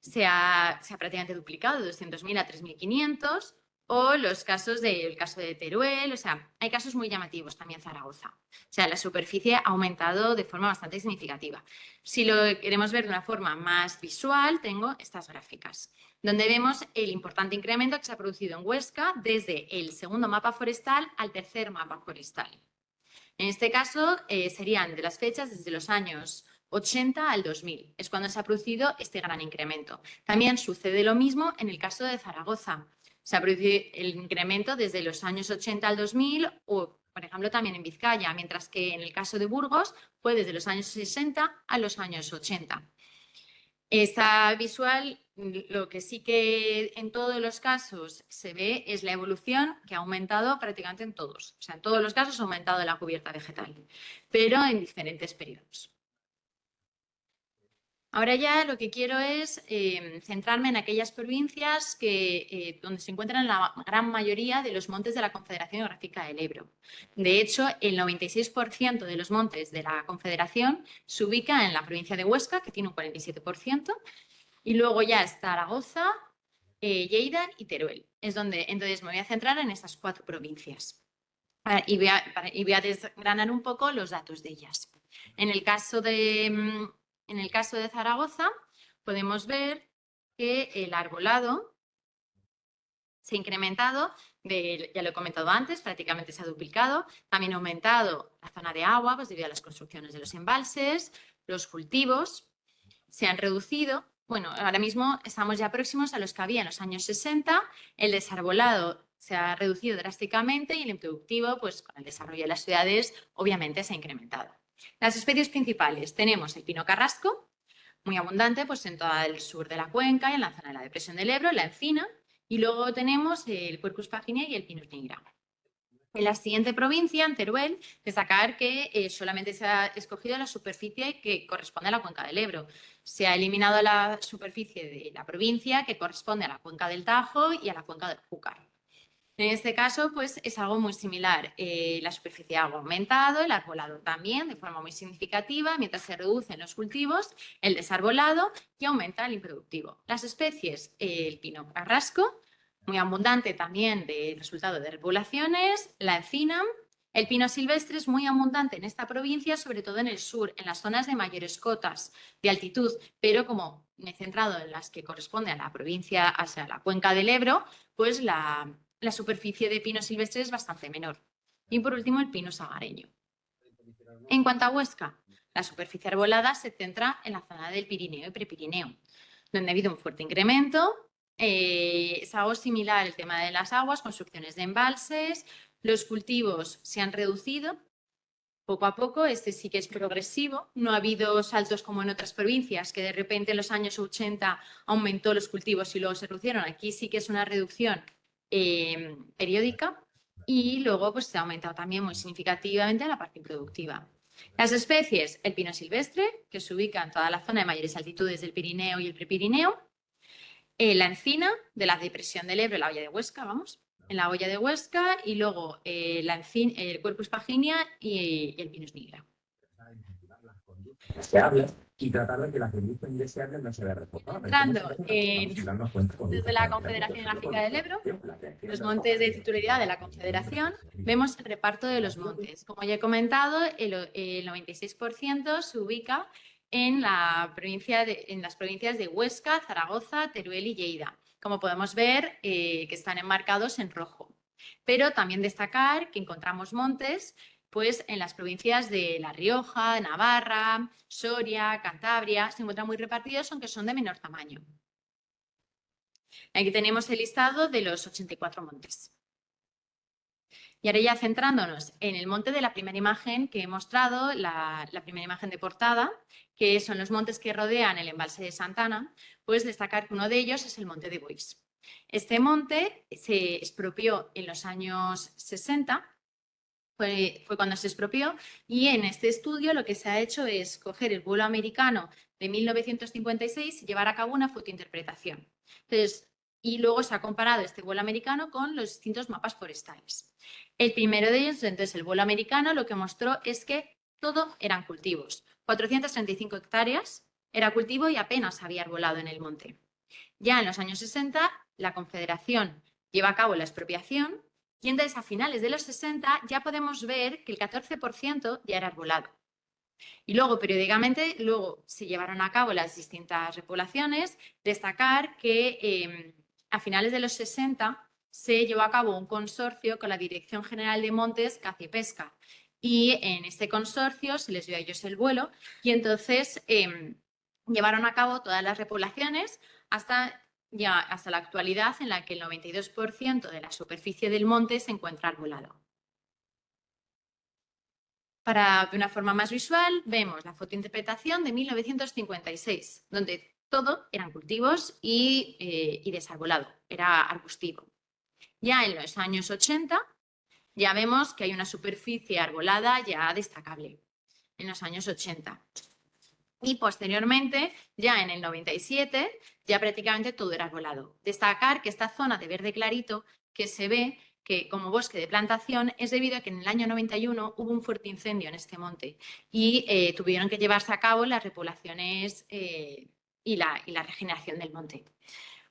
se ha prácticamente duplicado de 200.000 a 3.500. O el caso de Teruel, o sea, hay casos muy llamativos, también Zaragoza. O sea, la superficie ha aumentado de forma bastante significativa. Si lo queremos ver de una forma más visual, tengo estas gráficas, donde vemos el importante incremento que se ha producido en Huesca desde el segundo mapa forestal al tercer mapa forestal. En este caso, serían de las fechas desde los años 80 al 2000. Es cuando se ha producido este gran incremento. También sucede lo mismo en el caso de Zaragoza. Se ha producido el incremento desde los años 80 al 2000 o, por ejemplo, también en Vizcaya, mientras que en el caso de Burgos fue desde los años 60 a los años 80. Esta visual, lo que sí que en todos los casos se ve es la evolución que ha aumentado prácticamente en todos. O sea, en todos los casos ha aumentado la cubierta vegetal, pero en diferentes periodos. Ahora ya lo que quiero es centrarme en aquellas provincias donde se encuentran la gran mayoría de los montes de la Confederación Hidrográfica del Ebro. De hecho, el 96% de los montes de la Confederación se ubica en la provincia de Huesca, que tiene un 47%, Y luego ya es Zaragoza, Lleida y Teruel. Es donde entonces me voy a centrar en estas 4 provincias. Y voy a desgranar un poco los datos de ellas. En el caso de Zaragoza, podemos ver que el arbolado se ha incrementado, ya lo he comentado antes, prácticamente se ha duplicado. También ha aumentado la zona de agua, pues debido a las construcciones de los embalses, los cultivos se han reducido. Bueno, ahora mismo estamos ya próximos a los que había en los años 60. El desarbolado se ha reducido drásticamente y el improductivo, pues con el desarrollo de las ciudades, obviamente se ha incrementado. Las especies principales tenemos el pino carrasco, muy abundante pues en todo el sur de la cuenca y en la zona de la depresión del Ebro, la encina, y luego tenemos el Quercus paginae y el Pinus nigra. En la siguiente provincia, en Teruel, destacar que solamente se ha escogido la superficie que corresponde a la cuenca del Ebro. Se ha eliminado la superficie de la provincia que corresponde a la cuenca del Tajo y a la cuenca del Júcar. En este caso, pues es algo muy similar. La superficie de agua ha aumentado, el arbolado también, de forma muy significativa, mientras se reducen los cultivos, el desarbolado y aumenta el improductivo. Las especies, el pino carrasco, muy abundante también de resultado de repoblaciones, la encina, el pino silvestre es muy abundante en esta provincia, sobre todo en el sur, en las zonas de mayores cotas de altitud, pero como me he centrado en las que corresponden a la provincia, hacia la cuenca del Ebro, pues la superficie de pino silvestre es bastante menor. Y por último, el pino sagareño. En cuanto a Huesca, la superficie arbolada se centra en la zona del Pirineo y Prepirineo, donde ha habido un fuerte incremento. Es algo similar el tema de las aguas, construcciones de embalses, los cultivos se han reducido poco a poco, este sí que es progresivo, no ha habido saltos como en otras provincias, que de repente en los años 80 aumentó los cultivos y luego se reducieron. Aquí sí que es una reducción periódica y luego pues se ha aumentado también muy significativamente la parte improductiva. Las especies, el pino silvestre, que se ubica en toda la zona de mayores altitudes del Pirineo y el Prepirineo, la encina de la depresión del Ebro, la hoya de Huesca, vamos, en la hoya de Huesca, y luego el Quercus paginae y el Pinus nigra. Y tratar de que las conductas indeseables no se vean reforzadas. Entrando desde la Confederación Hidrográfica del Ebro, los montes de titularidad de la Confederación, vemos el reparto de los montes. Como ya he comentado, el 96% se ubica en las provincias de Huesca, Zaragoza, Teruel y Lleida. Como podemos ver, que están enmarcados en rojo. Pero también destacar que encontramos montes pues en las provincias de La Rioja, Navarra, Soria, Cantabria, se encuentran muy repartidos, aunque son de menor tamaño. Aquí tenemos el listado de los 84 montes. Y ahora ya centrándonos en el monte de la primera imagen que he mostrado, la primera imagen de portada, que son los montes que rodean el embalse de Santana, pues destacar que uno de ellos es el monte de Boix. Este monte se expropió en los años 60, fue cuando se expropió, y en este estudio lo que se ha hecho es coger el vuelo americano de 1956 y llevar a cabo una fotointerpretación. Entonces, y luego se ha comparado este vuelo americano con los distintos mapas forestales. El primero de ellos, entonces el vuelo americano, lo que mostró es que todo eran cultivos. 435 hectáreas era cultivo y apenas había arbolado en el monte. Ya en los años 60, la Confederación lleva a cabo la expropiación y entonces a finales de los 60 ya podemos ver que el 14% ya era arbolado. Y luego, periódicamente, se llevaron a cabo las distintas repoblaciones. Destacar que a finales de los 60 se llevó a cabo un consorcio con la Dirección General de Montes, Caza y Pesca. Y en este consorcio se les dio a ellos el vuelo y entonces llevaron a cabo todas las repoblaciones hasta la actualidad, en la que el 92% de la superficie del monte se encuentra arbolado. De una forma más visual, vemos la fotointerpretación de 1956, donde todo eran cultivos y desarbolado, era arbustivo. Ya en los años 80, ya vemos que hay una superficie arbolada ya destacable, en los años 80. Y posteriormente, ya en el 97, ya prácticamente todo era arbolado. Destacar que esta zona de verde clarito que se ve que como bosque de plantación es debido a que en el año 91 hubo un fuerte incendio en este monte y tuvieron que llevarse a cabo las repoblaciones y la regeneración del monte.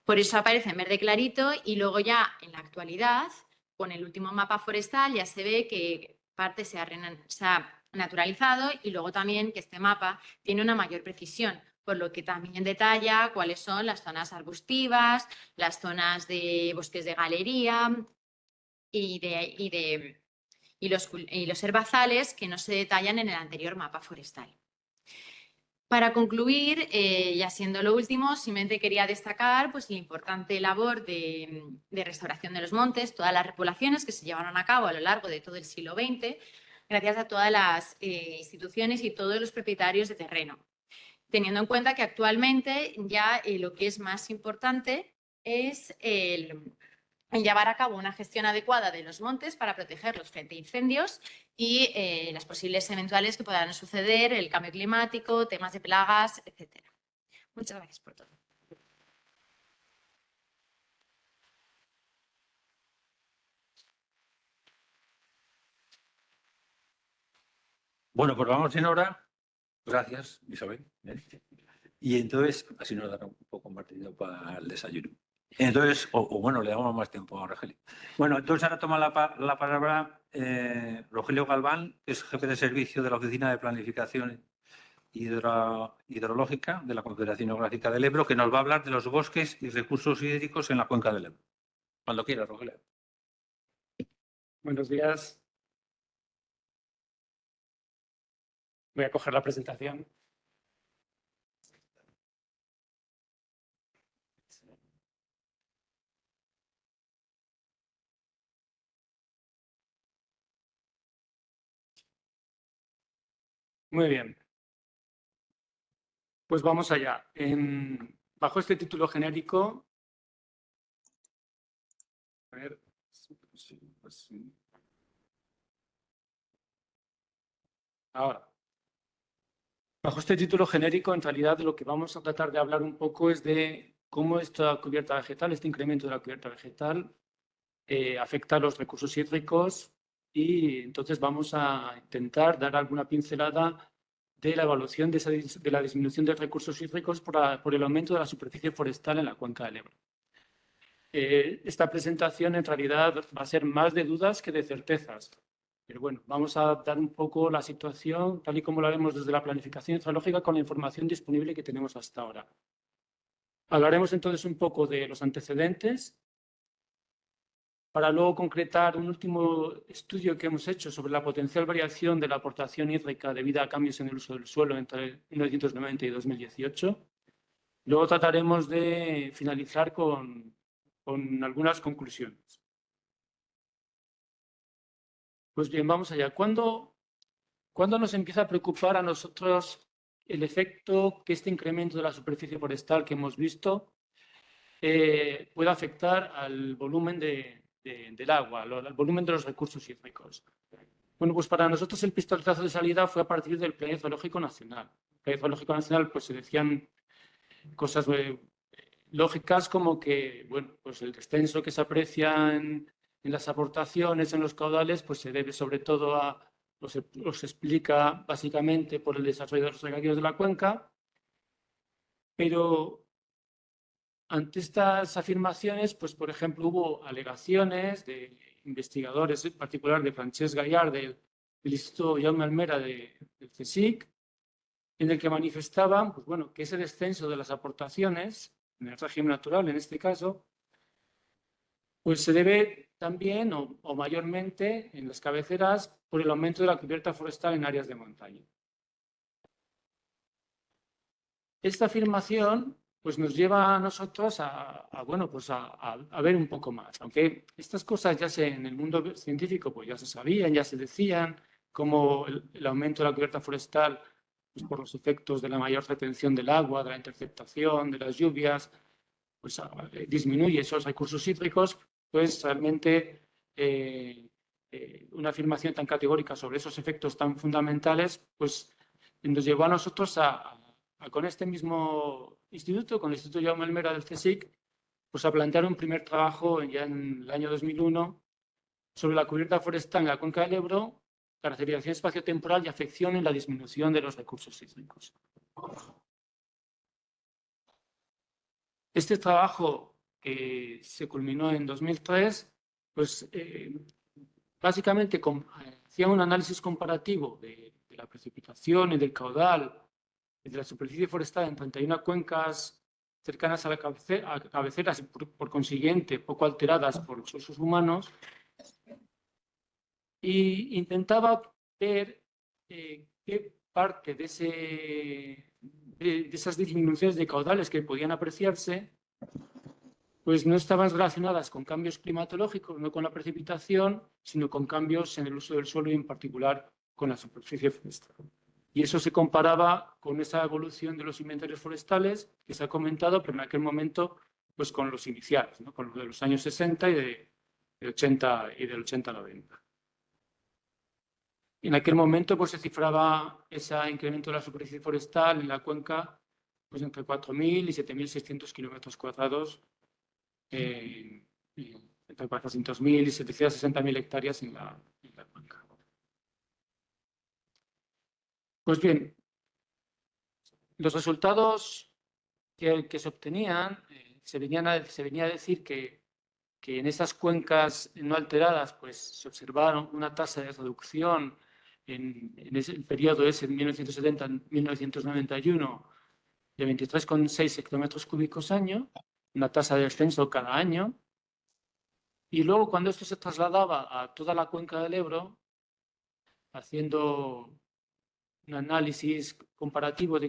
Por eso aparece en verde clarito y luego ya en la actualidad, con el último mapa forestal, ya se ve que parte se ha naturalizado y luego también que este mapa tiene una mayor precisión, por lo que también detalla cuáles son las zonas arbustivas, las zonas de bosques de galería y los herbazales que no se detallan en el anterior mapa forestal. Para concluir, ya siendo lo último, simplemente quería destacar pues, la importante labor de restauración de los montes, todas las repoblaciones que se llevaron a cabo a lo largo de todo el siglo XX, gracias a todas las instituciones y todos los propietarios de terreno. Teniendo en cuenta que actualmente ya lo que es más importante es el llevar a cabo una gestión adecuada de los montes para protegerlos frente a incendios y las posibles eventuales que puedan suceder, el cambio climático, temas de plagas, etc. Muchas gracias por todo. Bueno, pues vamos en hora. Gracias, Isabel. Y entonces, así nos dará un poco más de tiempo para el desayuno. Entonces, o bueno, le damos más tiempo a Rogelio. Bueno, entonces ahora toma la palabra Rogelio Galván, que es jefe de servicio de la Oficina de Planificación Hidrológica de la Confederación Hidrográfica del Ebro, que nos va a hablar de los bosques y recursos hídricos en la cuenca del Ebro. Cuando quiera, Rogelio. Buenos días. Voy a coger la presentación. Muy bien. Pues vamos allá. Bajo este título genérico, a ver, ahora. Bajo este título genérico, en realidad lo que vamos a tratar de hablar un poco es de cómo esta cubierta vegetal, este incremento de la cubierta vegetal, afecta a los recursos hídricos y entonces vamos a intentar dar alguna pincelada de la evaluación de la disminución de recursos hídricos por el aumento de la superficie forestal en la cuenca del Ebro. Esta presentación en realidad va a ser más de dudas que de certezas. Pero bueno, vamos a dar un poco la situación tal y como la vemos desde la planificación hidrológica con la información disponible que tenemos hasta ahora. Hablaremos entonces un poco de los antecedentes para luego concretar un último estudio que hemos hecho sobre la potencial variación de la aportación hídrica debido a cambios en el uso del suelo entre 1990 y 2018. Luego trataremos de finalizar con algunas conclusiones. Pues bien, vamos allá. ¿Cuándo nos empieza a preocupar a nosotros el efecto que este incremento de la superficie forestal que hemos visto puede afectar al volumen del agua, al volumen de los recursos hídricos? Bueno, pues para nosotros el pistoletazo de salida fue a partir del Plan Hidrológico Nacional. En el Plan Hidrológico Nacional pues, se decían cosas lógicas como que bueno, pues el descenso que se aprecia en las aportaciones, en los caudales, pues se debe sobre todo a, os explica básicamente por el desarrollo de los regadíos de la cuenca, pero ante estas afirmaciones, pues por ejemplo hubo alegaciones de investigadores, en particular de Francesc Gallard del Instituto Jaume Almera del CSIC, en el que manifestaban pues, bueno, que ese descenso de las aportaciones en el régimen natural, en este caso, pues se debe también o mayormente en las cabeceras por el aumento de la cubierta forestal en áreas de montaña. Esta afirmación pues nos lleva a nosotros bueno, pues a ver un poco más. Aunque estas cosas ya en el mundo científico pues ya se sabían, ya se decían, como el aumento de la cubierta forestal pues por los efectos de la mayor retención del agua, de la interceptación, de las lluvias, pues disminuye esos recursos hídricos, pues realmente una afirmación tan categórica sobre esos efectos tan fundamentales, pues nos llevó a nosotros con este mismo instituto, con el Instituto Jaume Almera del CSIC, pues a plantear un primer trabajo ya en el año 2001 sobre la cubierta forestal en la cuenca del Ebro, caracterización espaciotemporal y afección en la disminución de los recursos hídricos. Este trabajo que se culminó en 2003, pues básicamente hacía un análisis comparativo de la precipitación y del caudal de la superficie forestal en 31 cuencas cercanas a la cabeceras y por consiguiente poco alteradas por los usos humanos, y intentaba ver qué parte de esas disminuciones de caudales que podían apreciarse pues no estaban relacionadas con cambios climatológicos, no con la precipitación, sino con cambios en el uso del suelo y en particular con la superficie forestal. Y eso se comparaba con esa evolución de los inventarios forestales que se ha comentado, pero en aquel momento pues con los iniciales, ¿no? Con los de los años 60 y del 80 a 90. En aquel momento pues, se cifraba ese incremento de la superficie forestal en la cuenca pues, entre 4.000 y 7.600 kilómetros cuadrados, entre 400.000 y 760.000 hectáreas en la cuenca. Pues bien, los resultados que se obtenían, se venía a decir que en esas cuencas no alteradas pues, se observaron una tasa de reducción en el periodo ese, 1970-1991, de 23,6 hectómetros cúbicos año, una tasa de descenso cada año. Y luego, cuando esto se trasladaba a toda la cuenca del Ebro, haciendo un análisis comparativo,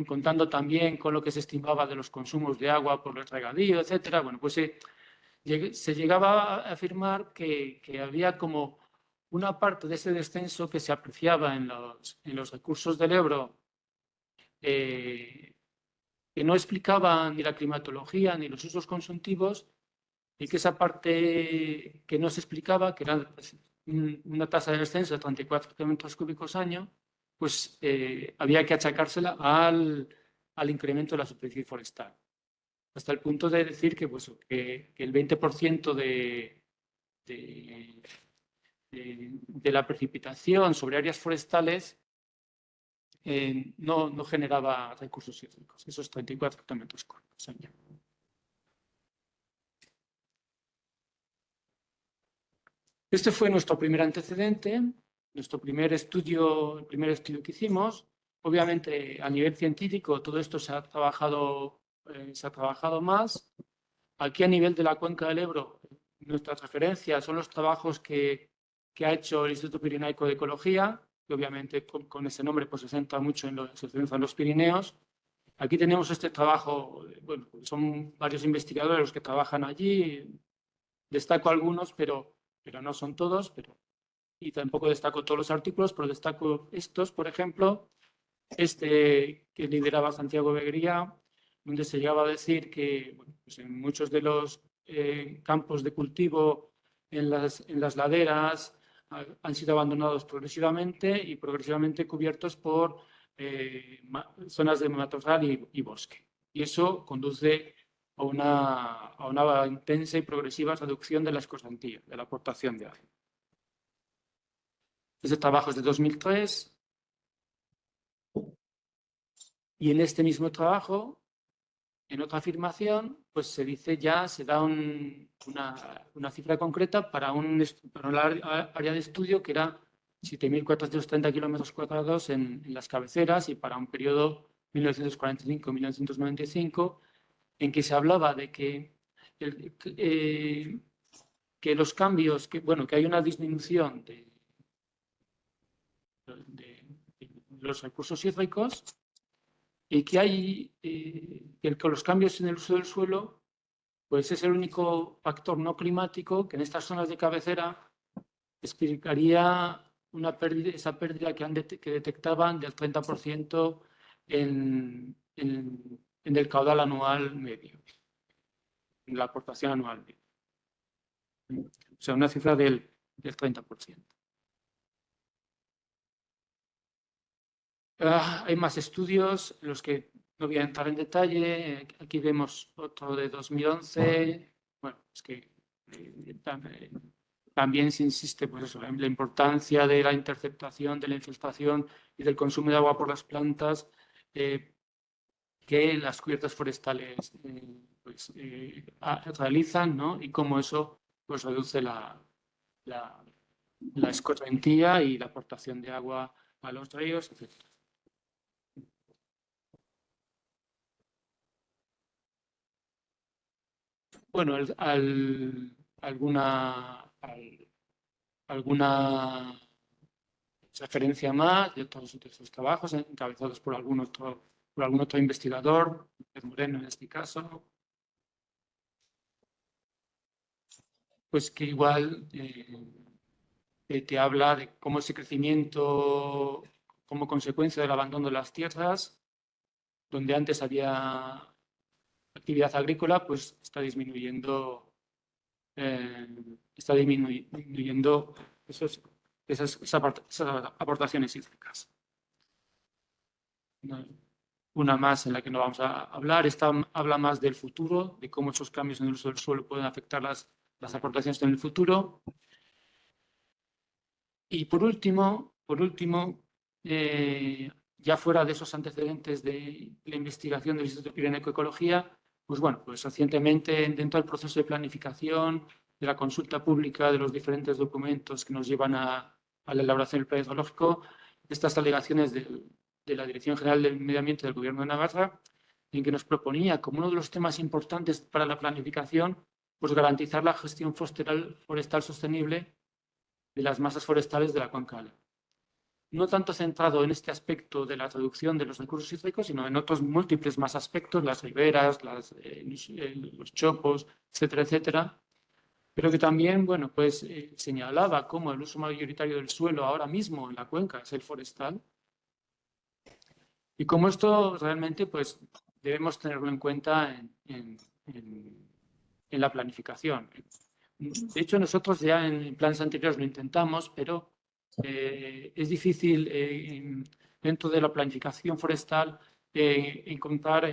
contando también con lo que se estimaba de los consumos de agua por el regadío, etcétera, bueno, pues se llegaba a afirmar que había como una parte de ese descenso que se apreciaba en los recursos del Ebro, que no explicaba ni la climatología ni los usos consultivos, y que esa parte que no se explicaba, que era una tasa de descenso de 34 kilómetros cúbicos año, pues había que achacársela al incremento de la superficie forestal. Hasta el punto de decir que, pues, que el 20% de la precipitación sobre áreas forestales no generaba recursos hídricos, esos 34 kilómetros cúbicos año. Este fue nuestro primer antecedente, nuestro primer estudio, el primer estudio que hicimos. Obviamente, a nivel científico, todo esto se ha trabajado más. Aquí, a nivel de la cuenca del Ebro, nuestras referencias son los trabajos que ha hecho el Instituto Pirenaico de Ecología, que obviamente con ese nombre pues, se centra mucho en los Pirineos. Aquí tenemos este trabajo, bueno, son varios investigadores los que trabajan allí. Destaco algunos, pero no son todos, y tampoco destaco todos los artículos, pero destaco estos, por ejemplo, este que lideraba Santiago Begría, donde se llegaba a decir que bueno, pues en muchos de los campos de cultivo en las laderas han sido abandonados progresivamente y progresivamente cubiertos por zonas de matorral y bosque. Y eso conduce a una intensa y progresiva reducción de la escosantía, de la aportación de agua. Este trabajo es de 2003 y en este mismo trabajo, en otra afirmación, pues se dice ya, se da una cifra concreta para un área de estudio que era 7.430 kilómetros cuadrados en las cabeceras y para un periodo 1945-1995, en que se hablaba de que los cambios, que hay una disminución de los recursos hídricos y que los cambios en el uso del suelo pues es el único factor no climático que en estas zonas de cabecera explicaría esa pérdida que detectaban del 30% en el caudal anual medio, en la aportación anual media. O sea, una cifra del 30%. Hay más estudios en los que no voy a entrar en detalle. Aquí vemos otro de 2011. Bueno, es que también se insiste pues eso, en la importancia de la interceptación, de la infiltración y del consumo de agua por las plantas, que que las cubiertas forestales realizan, ¿no? Y cómo eso pues, reduce la escorrentía y la aportación de agua a los ríos, etc. Bueno, alguna referencia más de todos estos trabajos encabezados por algún otro investigador, Moreno en este caso, pues que igual te habla de cómo ese crecimiento, como consecuencia del abandono de las tierras, donde antes había actividad agrícola, pues está disminuyendo esas aportaciones hídricas. Una más en la que no vamos a hablar, habla más del futuro, de cómo esos cambios en el uso del suelo pueden afectar las aportaciones en el futuro. Y por último, ya fuera de esos antecedentes de la investigación del Instituto Pirenaico de Ecología, pues bueno, pues recientemente dentro del proceso de planificación, de la consulta pública, de los diferentes documentos que nos llevan a la elaboración del plan hidrológico, estas alegaciones de la Dirección General del Medio Ambiente del Gobierno de Navarra, en que nos proponía como uno de los temas importantes para la planificación, pues garantizar la gestión forestal sostenible de las masas forestales de la cuenca del Ebro. No tanto centrado en este aspecto de la reducción de los recursos hídricos, sino en otros múltiples más aspectos, las riberas, los chopos, etcétera, etcétera, pero que también, bueno, pues señalaba cómo el uso mayoritario del suelo ahora mismo en la cuenca es el forestal y cómo esto realmente, pues, debemos tenerlo en cuenta en la planificación. De hecho, nosotros ya en planes anteriores lo intentamos, pero es difícil dentro de la planificación forestal encontrar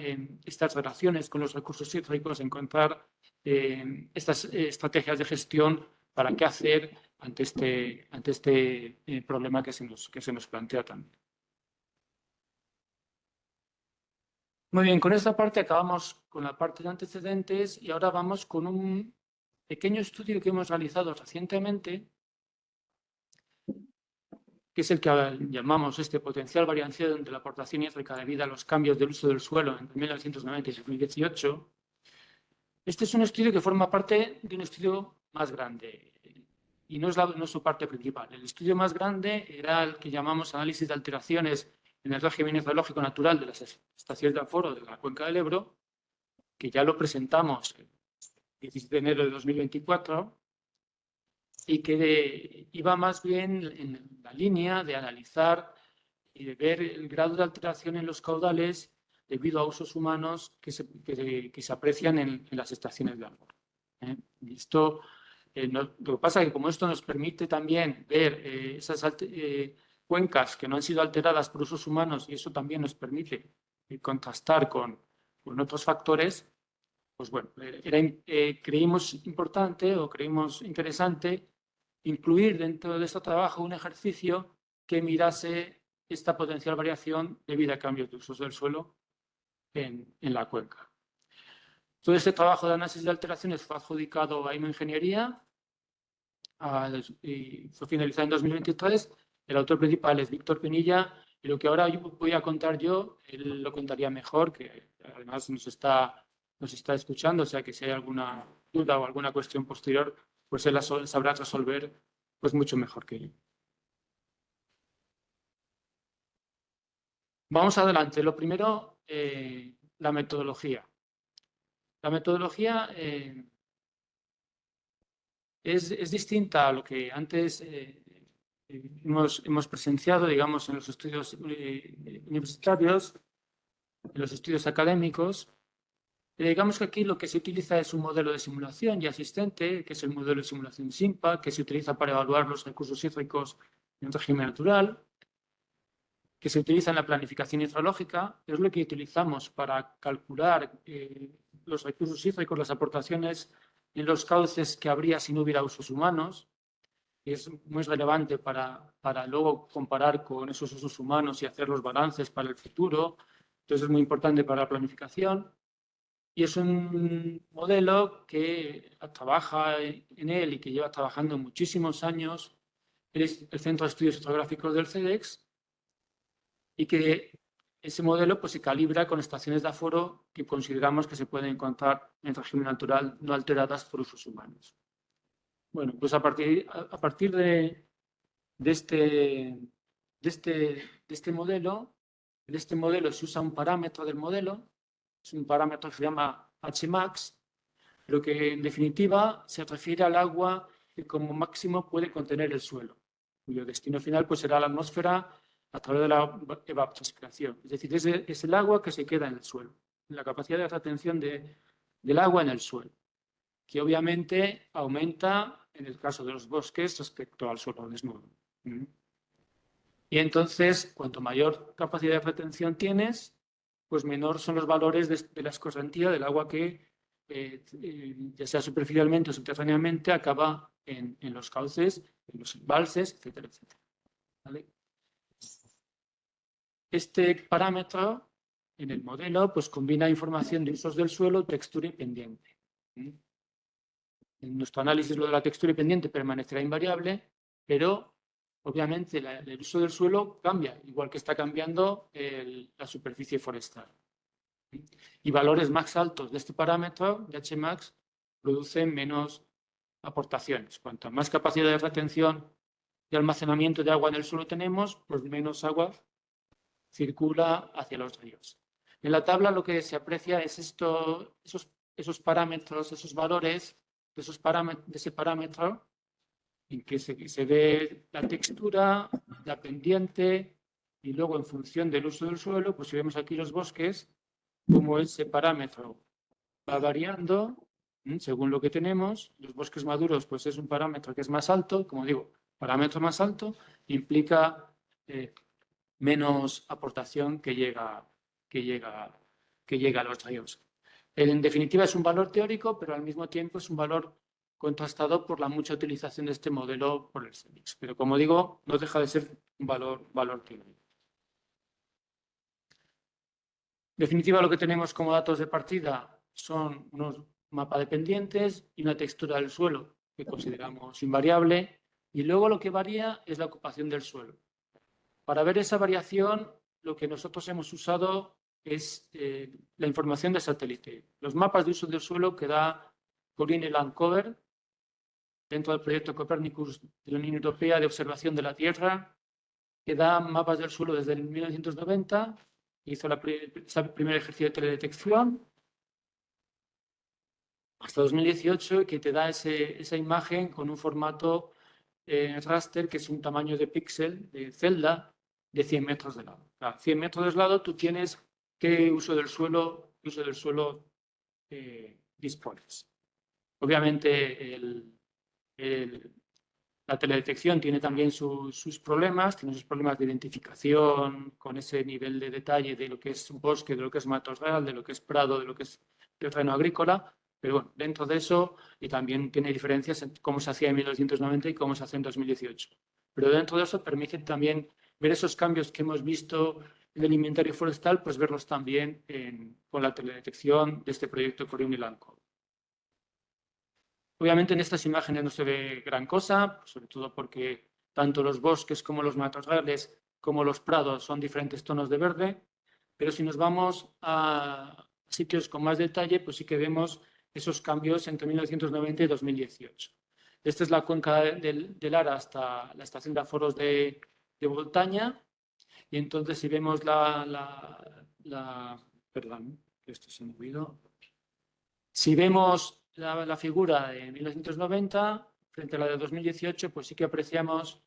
estas relaciones con los recursos hídricos, encontrar estas estrategias de gestión para qué hacer ante este problema que se nos plantea también. Muy bien, con esta parte acabamos con la parte de antecedentes y ahora vamos con un pequeño estudio que hemos realizado recientemente, que es el que llamamos este potencial variación de la aportación hídrica debido a los cambios del uso del suelo entre 1990 y 2018. Este es un estudio que forma parte de un estudio más grande y no es su parte principal. El estudio más grande era el que llamamos análisis de alteraciones en el régimen hidrológico natural de las estaciones de aforo de la cuenca del Ebro, que ya lo presentamos el 17 de enero de 2024 y que iba más bien en la línea de analizar y de ver el grado de alteración en los caudales debido a usos humanos que se aprecian en las estaciones de aforo. Y esto, lo que pasa es que como esto nos permite también ver esas cuencas que no han sido alteradas por usos humanos y eso también nos permite contrastar con otros factores, pues bueno, creímos importante o creímos interesante incluir dentro de este trabajo un ejercicio que mirase esta potencial variación debido a cambios de usos del suelo en la cuenca. Todo este trabajo de análisis de alteraciones fue adjudicado a IMA Ingeniería y fue finalizado en 2023. El autor principal es Víctor Penilla y lo que ahora voy a contar yo, él lo contaría mejor, que además nos está escuchando, o sea que si hay alguna duda o alguna cuestión posterior, pues él la sabrá resolver pues mucho mejor que yo. Vamos adelante. Lo primero, la metodología. La metodología es distinta a lo que antes hemos presenciado, digamos, en los estudios universitarios, en los estudios académicos. Digamos que aquí lo que se utiliza es un modelo de simulación ya existente, que es el modelo de simulación SIMPA, que se utiliza para evaluar los recursos hídricos en régimen natural, que se utiliza en la planificación hidrológica, es lo que utilizamos para calcular los recursos hídricos, las aportaciones en los cauces que habría si no hubiera usos humanos, y es muy relevante para luego comparar con esos usos humanos y hacer los balances para el futuro, Entonces es muy importante para la planificación y es un modelo que trabaja en él y que lleva trabajando muchísimos años el Centro de Estudios Oceanográficos del CEDEX y que ese modelo pues, se calibra con estaciones de aforo que consideramos que se pueden encontrar en régimen natural no alteradas por usos humanos. Bueno, pues a partir de este modelo, se usa un parámetro del modelo, es un parámetro que se llama Hmax, pero que en definitiva se refiere al agua que como máximo puede contener el suelo, cuyo destino final pues, será la atmósfera a través de la evapotranspiración. Es decir, es el agua que se queda en el suelo, la capacidad de retención del agua en el suelo, que obviamente aumenta en el caso de los bosques respecto al suelo desnudo. Y entonces, cuanto mayor capacidad de retención tienes, pues menor son los valores de la escorrentía del agua que, ya sea superficialmente o subterráneamente, acaba en los cauces, en los embalses, etcétera, etcétera. ¿Vale? Este parámetro en el modelo pues, combina información de usos del suelo, textura y pendiente. En nuestro análisis lo de la textura y pendiente permanecerá invariable, pero obviamente el uso del suelo cambia, igual que está cambiando la superficie forestal. Y valores más altos de este parámetro, de Hmax, producen menos aportaciones. Cuanto más capacidad de retención y almacenamiento de agua en el suelo tenemos, pues menos agua circula hacia los ríos. En la tabla lo que se aprecia es esos parámetros, esos valores de ese parámetro en que se ve la textura, la pendiente y luego en función del uso del suelo, pues si vemos aquí los bosques, como ese parámetro va variando según lo que tenemos. Los bosques maduros pues es un parámetro que es más alto, como digo, parámetro más alto implica menos aportación que llega a los ríos. En definitiva es un valor teórico, pero al mismo tiempo es un valor contrastado por la mucha utilización de este modelo por el CEDEX. Pero como digo, no deja de ser un valor teórico. En definitiva, lo que tenemos como datos de partida son unos mapas de pendientes y una textura del suelo que consideramos invariable, y luego lo que varía es la ocupación del suelo. Para ver esa variación, lo que nosotros hemos usado es la información de satélite. Los mapas de uso del suelo que da Corinne y Landcover dentro del proyecto Copernicus de la Unión Europea de Observación de la Tierra, que da mapas del suelo desde el 1990, hizo el primer ejercicio de teledetección hasta 2018, que te da esa imagen con un formato raster, que es un tamaño de píxel, de celda, de 100 metros de lado. A 100 metros de lado tú tienes qué uso del suelo dispones. Obviamente la teledetección tiene también sus problemas, tiene sus problemas de identificación con ese nivel de detalle de lo que es un bosque, de lo que es matorral, de lo que es prado, de lo que es terreno agrícola, pero bueno, dentro de eso, y también tiene diferencias en cómo se hacía en 1990 y cómo se hace en 2018. Pero dentro de eso permite también ver esos cambios que hemos visto en el inventario forestal, pues verlos también con la teledetección de este proyecto Corinne y Landcover. Obviamente en estas imágenes no se ve gran cosa, sobre todo porque tanto los bosques como los matorrales como los prados son diferentes tonos de verde, pero si nos vamos a sitios con más detalle, pues sí que vemos esos cambios entre 1990 y 2018. Esta es la cuenca del Ara hasta la estación de aforos de Voltaña, y entonces si vemos perdón, esto se me olvidó. Si vemos la figura de 1990 frente a la de 2018, pues sí que apreciamos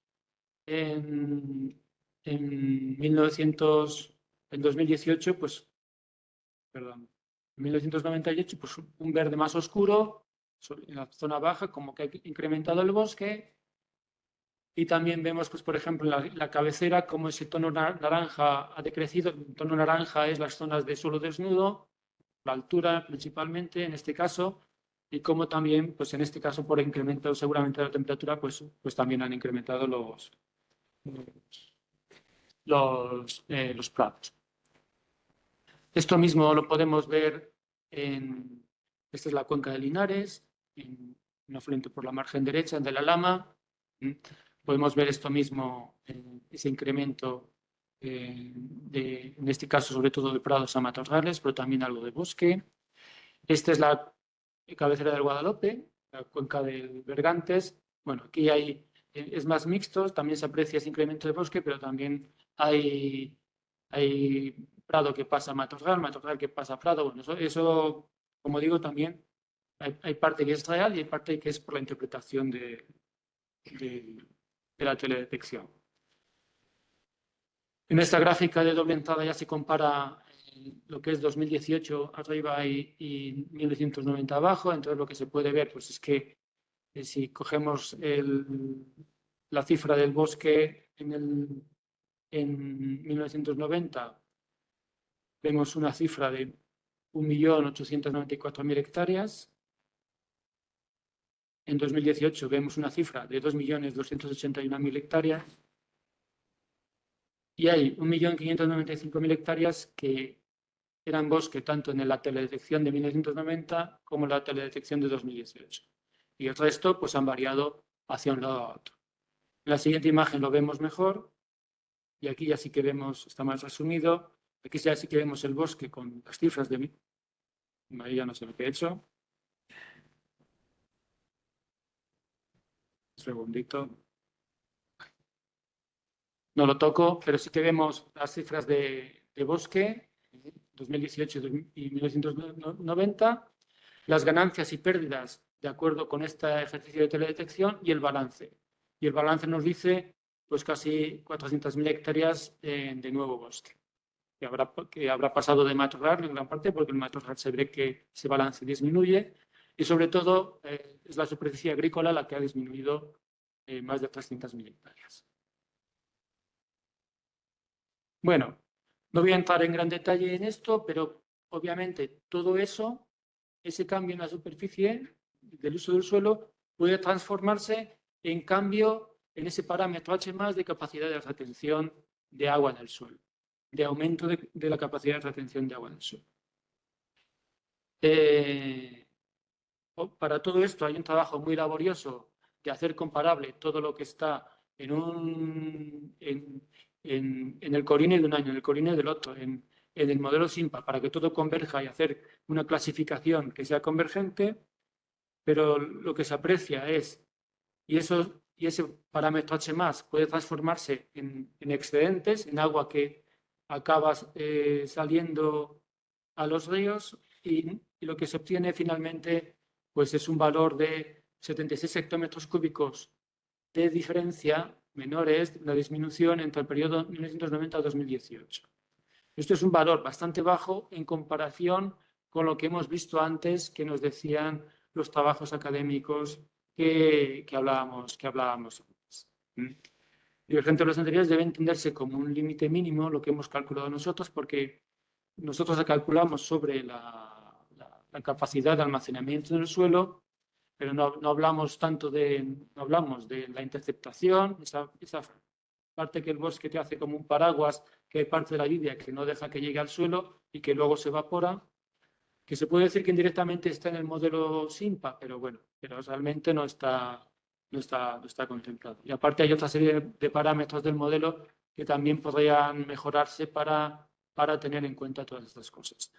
en 2018, pues, perdón, en 1998, pues un verde más oscuro en la zona baja, como que ha incrementado el bosque. Y también vemos, pues, por ejemplo, en la cabecera, cómo ese tono naranja ha decrecido. El tono naranja es las zonas de suelo desnudo, la altura principalmente en este caso, y como también, pues en este caso, por incremento seguramente de la temperatura, pues también han incrementado los prados. Esto mismo lo podemos ver esta es la cuenca de Linares, en un afluente por la margen derecha de la Lama. Podemos ver esto mismo, ese incremento, en este caso sobre todo de prados a matorrales, pero también algo de bosque. Esta es la cabecera del Guadalope, la cuenca del Bergantes. Bueno, aquí es más mixto, también se aprecia ese incremento de bosque, pero también hay prado que pasa a matorral que pasa a prado. Bueno, eso, como digo, también hay parte que es real y hay parte que es por la interpretación de la teledetección. En esta gráfica de doble entrada ya se compara lo que es 2018 arriba y 1990 abajo. Entonces lo que se puede ver pues, es que si cogemos la cifra del bosque en 1990, vemos una cifra de 1.894.000 hectáreas. En 2018 vemos una cifra de 2.281.000 hectáreas. Y hay 1.595.000 hectáreas que eran bosque tanto en la teledetección de 1990 como en la teledetección de 2018. Y el resto pues, han variado hacia un lado a otro. En la siguiente imagen lo vemos mejor. Y aquí ya sí que vemos, está más resumido. Aquí ya sí que vemos el bosque con las cifras de... Ahí ya no sé lo que he hecho. Un segundito. No lo toco, pero sí que vemos las cifras de bosque, 2018 y 1990, las ganancias y pérdidas de acuerdo con este ejercicio de teledetección y el balance. Y el balance nos dice pues casi 400.000 hectáreas de nuevo bosque, que habrá pasado de matorral en gran parte porque el matorral se ve que ese balance disminuye y sobre todo es la superficie agrícola la que ha disminuido más de 300.000 hectáreas. Bueno, no voy a entrar en gran detalle en esto, pero obviamente todo eso, ese cambio en la superficie del uso del suelo puede transformarse en cambio en ese parámetro H+ de capacidad de retención de agua en el suelo, de aumento de la capacidad de retención de agua en el suelo. Para todo esto hay un trabajo muy laborioso de hacer comparable todo lo que está en el Corine de un año, en el Corine del otro, en el modelo SIMPA, para que todo converja y hacer una clasificación que sea convergente, pero lo que se aprecia es, y ese parámetro H+ puede transformarse en excedentes, en agua que acaba saliendo a los ríos, y lo que se obtiene finalmente pues es un valor de 76 hectómetros cúbicos de diferencia menores, la disminución entre el periodo 1990 a 2018. Esto es un valor bastante bajo en comparación con lo que hemos visto antes que nos decían los trabajos académicos que hablábamos antes. Divergente de los anteriores debe entenderse como un límite mínimo lo que hemos calculado nosotros, porque nosotros calculamos sobre la capacidad de almacenamiento en el suelo, pero no hablamos no hablamos de la interceptación, esa parte que el bosque te hace como un paraguas, que hay parte de la lluvia que no deja que llegue al suelo y que luego se evapora, que se puede decir que indirectamente está en el modelo SIMPA, pero bueno, pero realmente no está contemplado. Y aparte hay otra serie de parámetros del modelo que también podrían mejorarse para tener en cuenta todas estas cosas.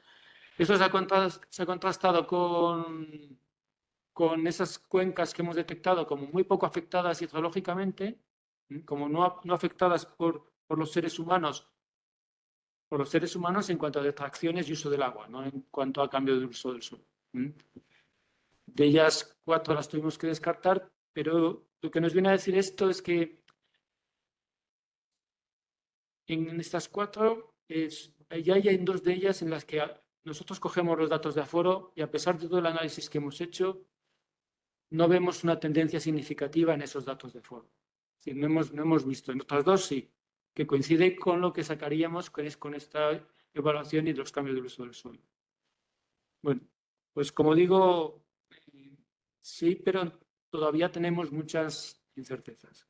Esto se ha contrastado con esas cuencas que hemos detectado como muy poco afectadas hidrológicamente, como no afectadas por los seres humanos en cuanto a detracciones y uso del agua, no en cuanto a cambio de uso del suelo. De ellas 4 las tuvimos que descartar, pero lo que nos viene a decir esto es que en estas 4 ya hay en 2 de ellas en las que nosotros cogemos los datos de aforo y a pesar de todo el análisis que hemos hecho, no vemos una tendencia significativa en esos datos de aforo. Es decir, no hemos visto. En otras 2 sí, que coincide con lo que sacaríamos con esta evaluación y los cambios del uso del suelo. Bueno, pues como digo, sí, pero todavía tenemos muchas incertezas.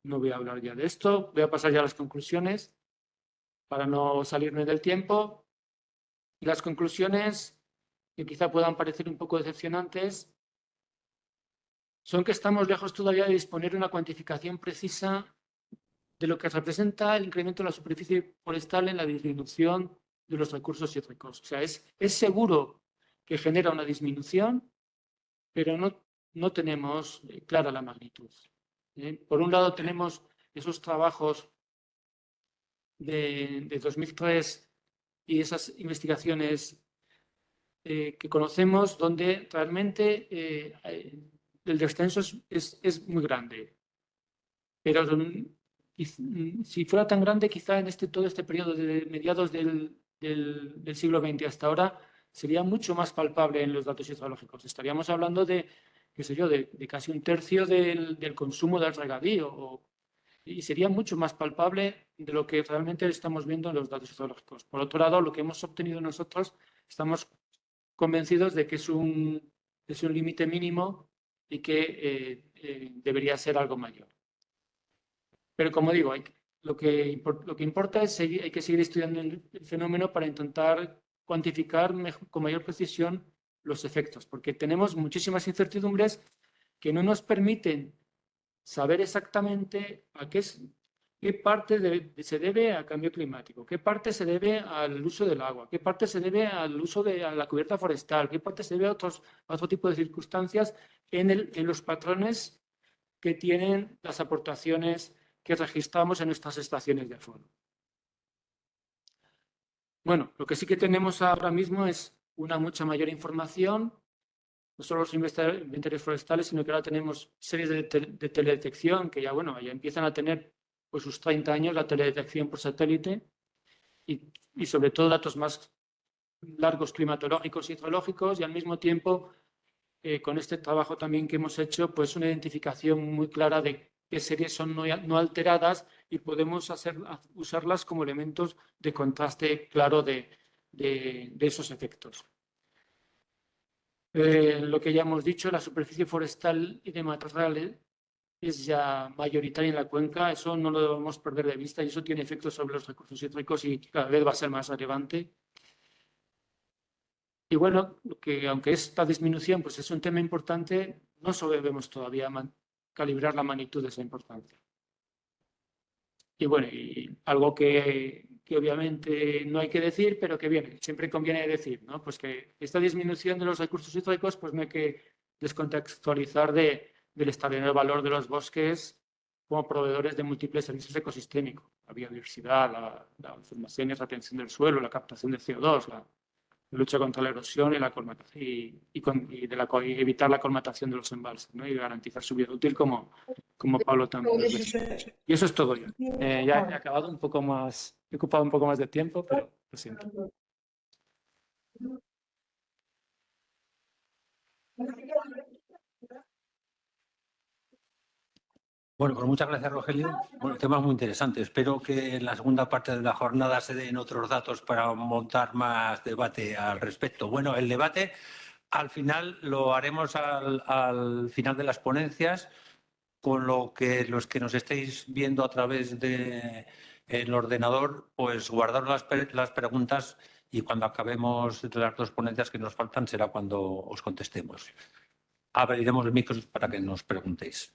No voy a hablar ya de esto, voy a pasar ya a las conclusiones para no salirme del tiempo. Y las conclusiones, que quizá puedan parecer un poco decepcionantes, son que estamos lejos todavía de disponer de una cuantificación precisa de lo que representa el incremento de la superficie forestal en la disminución de los recursos hídricos. O sea, es seguro que genera una disminución, pero no tenemos clara la magnitud. Por un lado tenemos esos trabajos de 2003 y esas investigaciones que conocemos donde realmente el descenso es muy grande. Pero si fuera tan grande, quizá en todo este periodo de mediados del siglo XX hasta ahora, sería mucho más palpable en los datos hidrológicos. Estaríamos hablando de, qué sé yo, de casi un tercio del consumo del regadío, y sería mucho más palpable de lo que realmente estamos viendo en los datos hidrológicos. Por otro lado, lo que hemos obtenido nosotros, estamos convencidos de que es un límite mínimo y que debería ser algo mayor. Pero como digo, lo que importa es hay que seguir estudiando el fenómeno para intentar cuantificar con mayor precisión los efectos, porque tenemos muchísimas incertidumbres que no nos permiten saber exactamente qué parte se debe al cambio climático, qué parte se debe al uso del agua, qué parte se debe al uso de la cubierta forestal, qué parte se debe a otro tipo de circunstancias en los patrones que tienen las aportaciones que registramos en nuestras estaciones de aforo. Bueno, lo que sí que tenemos ahora mismo es una mucha mayor información, no solo los inventarios forestales, sino que ahora tenemos series de teledetección que ya empiezan a tener pues sus 30 años, la teledetección por satélite, y sobre todo datos más largos climatológicos y hidrológicos, y al mismo tiempo con este trabajo también que hemos hecho, pues una identificación muy clara de qué series son no alteradas y podemos usarlas como elementos de contraste claro de esos efectos. Lo que ya hemos dicho, la superficie forestal y de matorrales es ya mayoritaria en la cuenca, eso no lo debemos perder de vista y eso tiene efectos sobre los recursos hídricos y cada vez va a ser más relevante. Y bueno, aunque esta disminución pues es un tema importante, no sabemos todavía calibrar la magnitud de esa importancia. Y bueno, y algo que obviamente no hay que decir, pero que bien, siempre conviene decir, ¿no? Pues que esta disminución de los recursos hídricos pues no hay que descontextualizar del extraordinario valor de los bosques como proveedores de múltiples servicios ecosistémicos, la biodiversidad, la formación y retención del suelo, la captación de CO2, la lucha contra la erosión y evitar la colmatación de los embalses, ¿no? Y garantizar su vida útil como Pablo también. Y eso es todo ya. Ya he acabado he ocupado un poco más de tiempo, pero lo siento. Bueno, pues muchas gracias, Rogelio. Bueno, tema muy interesante. Espero que en la segunda parte de la jornada se den otros datos para montar más debate al respecto. Bueno, el debate al final lo haremos al final de las ponencias, con lo que los que nos estéis viendo a través del ordenador, pues guardar las preguntas y cuando acabemos de las dos ponencias que nos faltan será cuando os contestemos. Abriremos micros para que nos preguntéis.